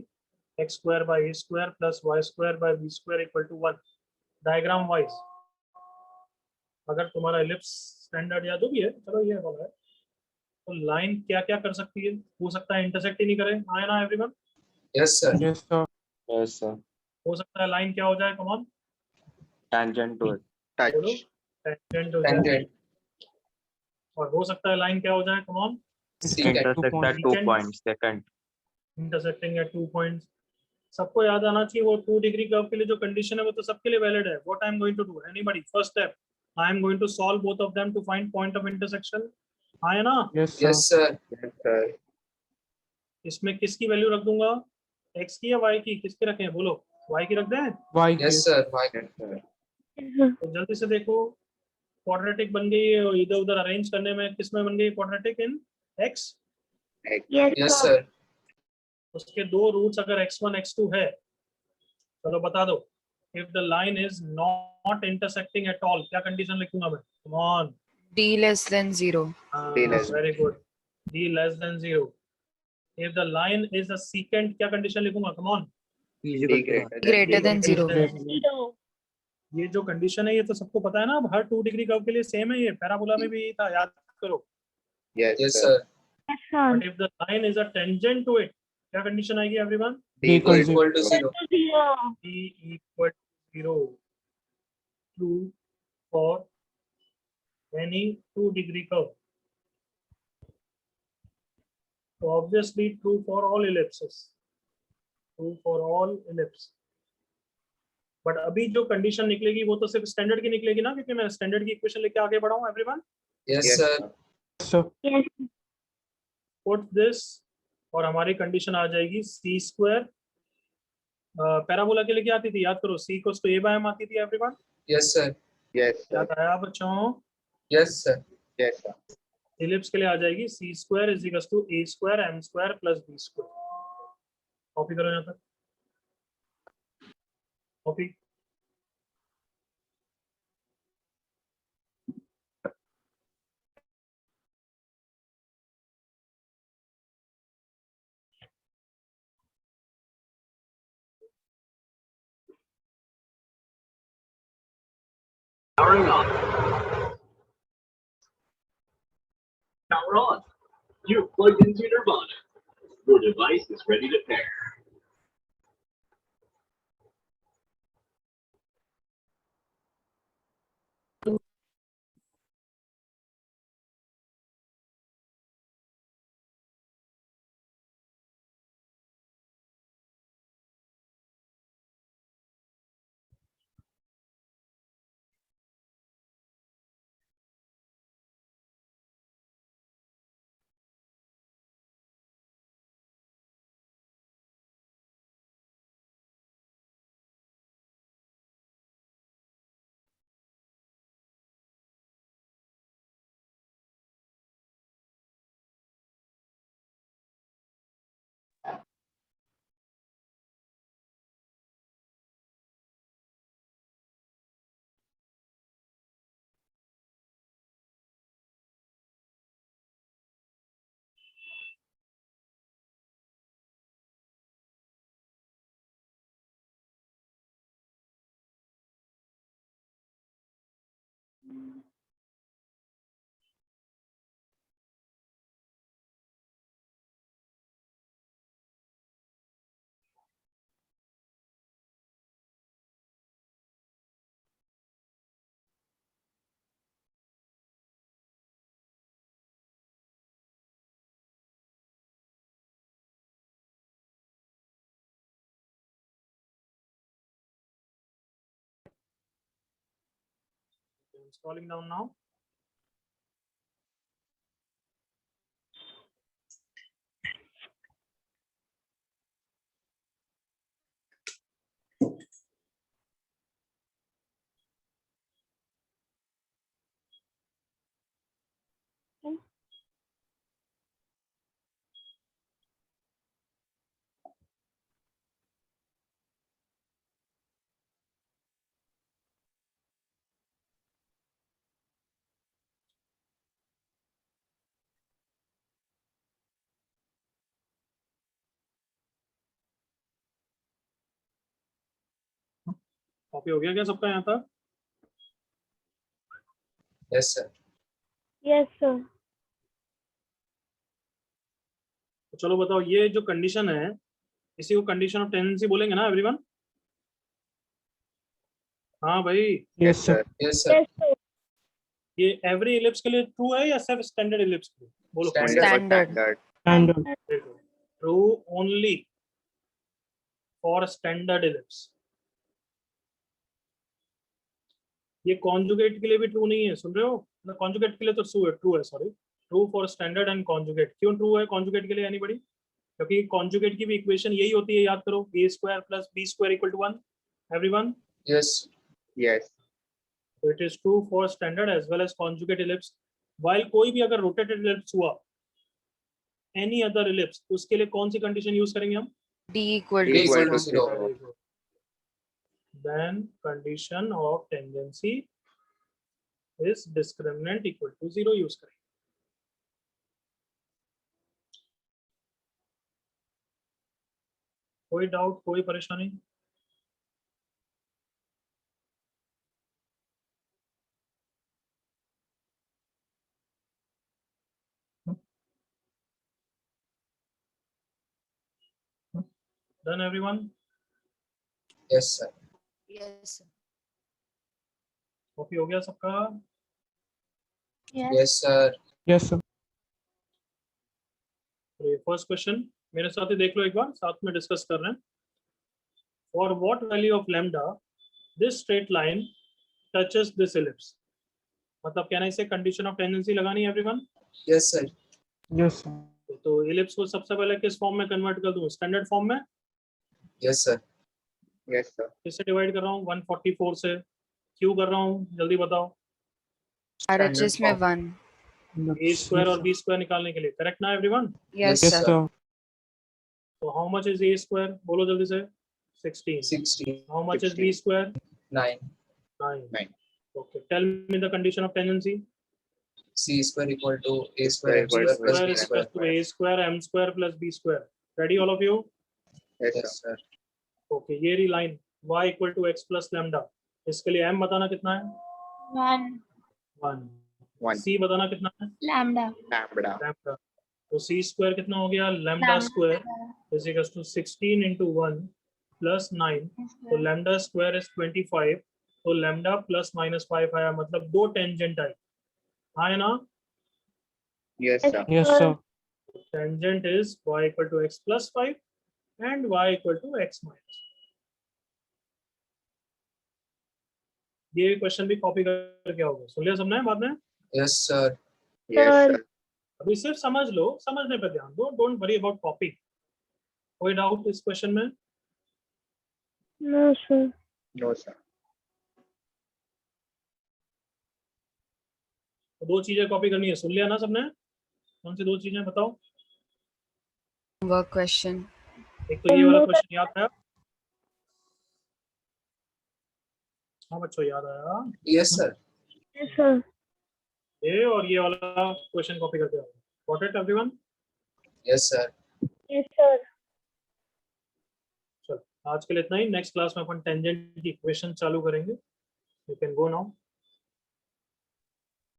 x²/a² + y²/b² = 1। डायग्राम वाइज अगर तुम्हारा इलिप्स स्टैंडर्ड या जो भी है, चलो ये वाला है, तो लाइन क्या क्या कर सकती है? हो सकता है इंटरसेक्ट ही नहीं करे। आए ना everyone? Yes, sir. Yes, sir. Yes, sir. हो सकता है लाइन क्या हो जाए, come on Tangent to it. बोलो, Touch. टेंजेंट हो जाए, Tangent. और हो सकता है लाइन क्या हो जाए, come on Secant. Intersect at 2 Secant. points. Second. Intersecting at 2 points. सबको याद आना चाहिए वो 2 डिग्री कर्व के लिए जो कंडीशन है वो तो सबके लिए वैलिड है। What I am going to do, anybody, first step, I am going to solve both of them to find point of intersection. हाँ है ना? Yes, sir. Yes, sir. Yes, sir. इसमें किसकी वैल्यू रख दूंगा, x की या y की, किसकी रखें बोलो, y की रख दें? Y. Yes, sir. Why? Yes, sir. तो जल्दी से देखो, क्वाड्रेटिक बन गई है, और इधर उधर अरेंज करने में किसमें बन गई क्वाड्रेटिक, इन x। Yes, sir. उसके दो रूट्स अगर x1 x2 है, चलो बता दो, if the line is not intersecting at all, क्या कंडीशन लिखूंगा मैं, come on. D less than 0. D less very good, d less than 0। If the line is a secant, क्या कंडीशन लिखूंगा, come on. D greater Greater than 0. ये जो condition है ये तो सबको पता है ना, अब हर 2 डिग्री कर्व के लिए सेम है, ये पैराबोला में भी यही था, याद करो। Yes, Yes, sir. sir. But if the line is a tangent to it, क्या कंडीशन आएगी everyone, D equal Equal to 0. d equal to 0, true for any 2 degree curve, so obviously true for all ellipses, true for all ellipse। But अभी जो condition निकलेगी वो तो सिर्फ standard की निकलेगी ना, क्योंकि मैं स्टैंडर्ड की इक्वेशन लेके आगे बढ़ा हूं। Everyone Yes, Yes, sir. sir. Sir. Put this, और हमारी कंडीशन आ जाएगी सी स्क्वायर, पैराबोला के लिए क्या आती थी, याद करो, c equals to a by m आती थी। Everyone Yes, sir. Yes, sir. याद आया बच्चों? Yes, sir. Yes, sir. Ellipse के लिए आ जाएगी c square is equals to a square m square plus b square. Copy करो यहाँ तक, copy. Powering on. Power on. You've plugged into Nirvana. Your device is ready to pair. Scrolling down now. Copy हो गया क्या सबका यहाँ तक? Yes, sir. Yes, sir. तो चलो बताओ, ये जो कंडीशन है इसी को कंडीशन ऑफ टेंडेंसी बोलेंगे ना एवरीवन? हाँ भाई, Yes, sir. Yes, sir. Yes, sir. ये एवरी इलिप्स के लिए ट्रू है या सिर्फ स्टैंडर्ड इलिप्स के लिए? बोलो। Standard. Standard. Standard. True only for standard ellipse. ये कॉन्जुगेट के लिए भी ट्रू नहीं है, सुन रहे हो? कॉन्जुगेट के लिए तो ट्रू है, sorry. True for standard and conjugate. क्यों ट्रू है कॉन्जुगेट के लिए एनीबॉडी? क्योंकि कॉन्जुगेट की भी इक्वेशन यही होती है, याद करो, a square plus b square equal to 1। Everyone? Yes. Yes. So it is true for standard as well as conjugate ellipse. While कोई भी अगर rotated ellipse हुआ, any other ellipse, उसके लिए कौन सी condition use करेंगे हम? D equal D to equal to 0. 0. Then condition of tendency is discriminant equal to 0 use करेंगे। कोई डाउट, कोई परेशानी? Done everyone? Yes, sir. Yes, sir. Copy हो गया सबका? Yes, sir. Yes, sir. First question मेरे साथ ही देख लो एक बार, साथ में डिस्कस कर रहे हैं। For what value of lambda this straight line touches this ellipse. मतलब कहना इसे कंडीशन ऑफ टेंडेंसी लगानी है everyone. Yes, sir. Yes, sir. तो इलिप्स को सबसे पहले किस फॉर्म में कन्वर्ट कर दूं? स्टैंडर्ड फॉर्म में। Yes, sir. Yes, sir. किससे डिवाइड कर रहा हूँ? 144 से। क्यों कर रहा हूँ जल्दी बताओ? RHS में 1. a स्क्वायर और b स्क्वायर निकालने के लिए, करेक्ट ना everyone? Yes, Yes, sir. sir. तो how much is a square? बोलो जल्दी से। 16। 16. How much is 16. b square? 9. 9। 9. Okay, tell me the condition of tendency. C square equal to A square M Square square plus square B is square. equal to a square m square plus b square. Ready all of you? Yes, Yes, sir. sir. Okay, ये रही line y equal to X plus lambda. इसके लिए m बताना कितना है? 1 1। 1. c बताना कितना है? lambda Lambda. लैम्डा। तो c स्क्वायर कितना हो गया? Lambda square is equal to 16 into 1 plus 9। तो लैम्डा स्क्वायर इज 25। तो लैम्डा प्लस माइनस 5 आया, मतलब दो टेंजेंट आई। आए ना? Yes, sir. Yes, sir. Tangent is y equal to x plus 5 and y equal to x minus। ये question भी copy करके आओगे, सुन लिया सबने बाद में? Yes, sir. Yes, sir. अभी सिर्फ समझ लो, समझने पर ध्यान दो, डोंट वरी अबाउट कॉपी। कोई डाउट इस क्वेश्चन में? No, sir. No, sir. तो दो चीजें कॉपी करनी है, सुन लिया ना सबने? कौन सी दो चीजें बताओ? Work question. एक तो ये वाला क्वेश्चन याद है? हाँ बच्चों, याद आया? Yes, sir. Yes, sir. ये और ये वाला क्वेश्चन कॉपी करके आओ। Got it everyone? Yes, sir. Yes, sir. चलो आज के लिए इतना ही। नेक्स्ट क्लास में अपन टेंजेंट की इक्वेशन चालू करेंगे। You can go now.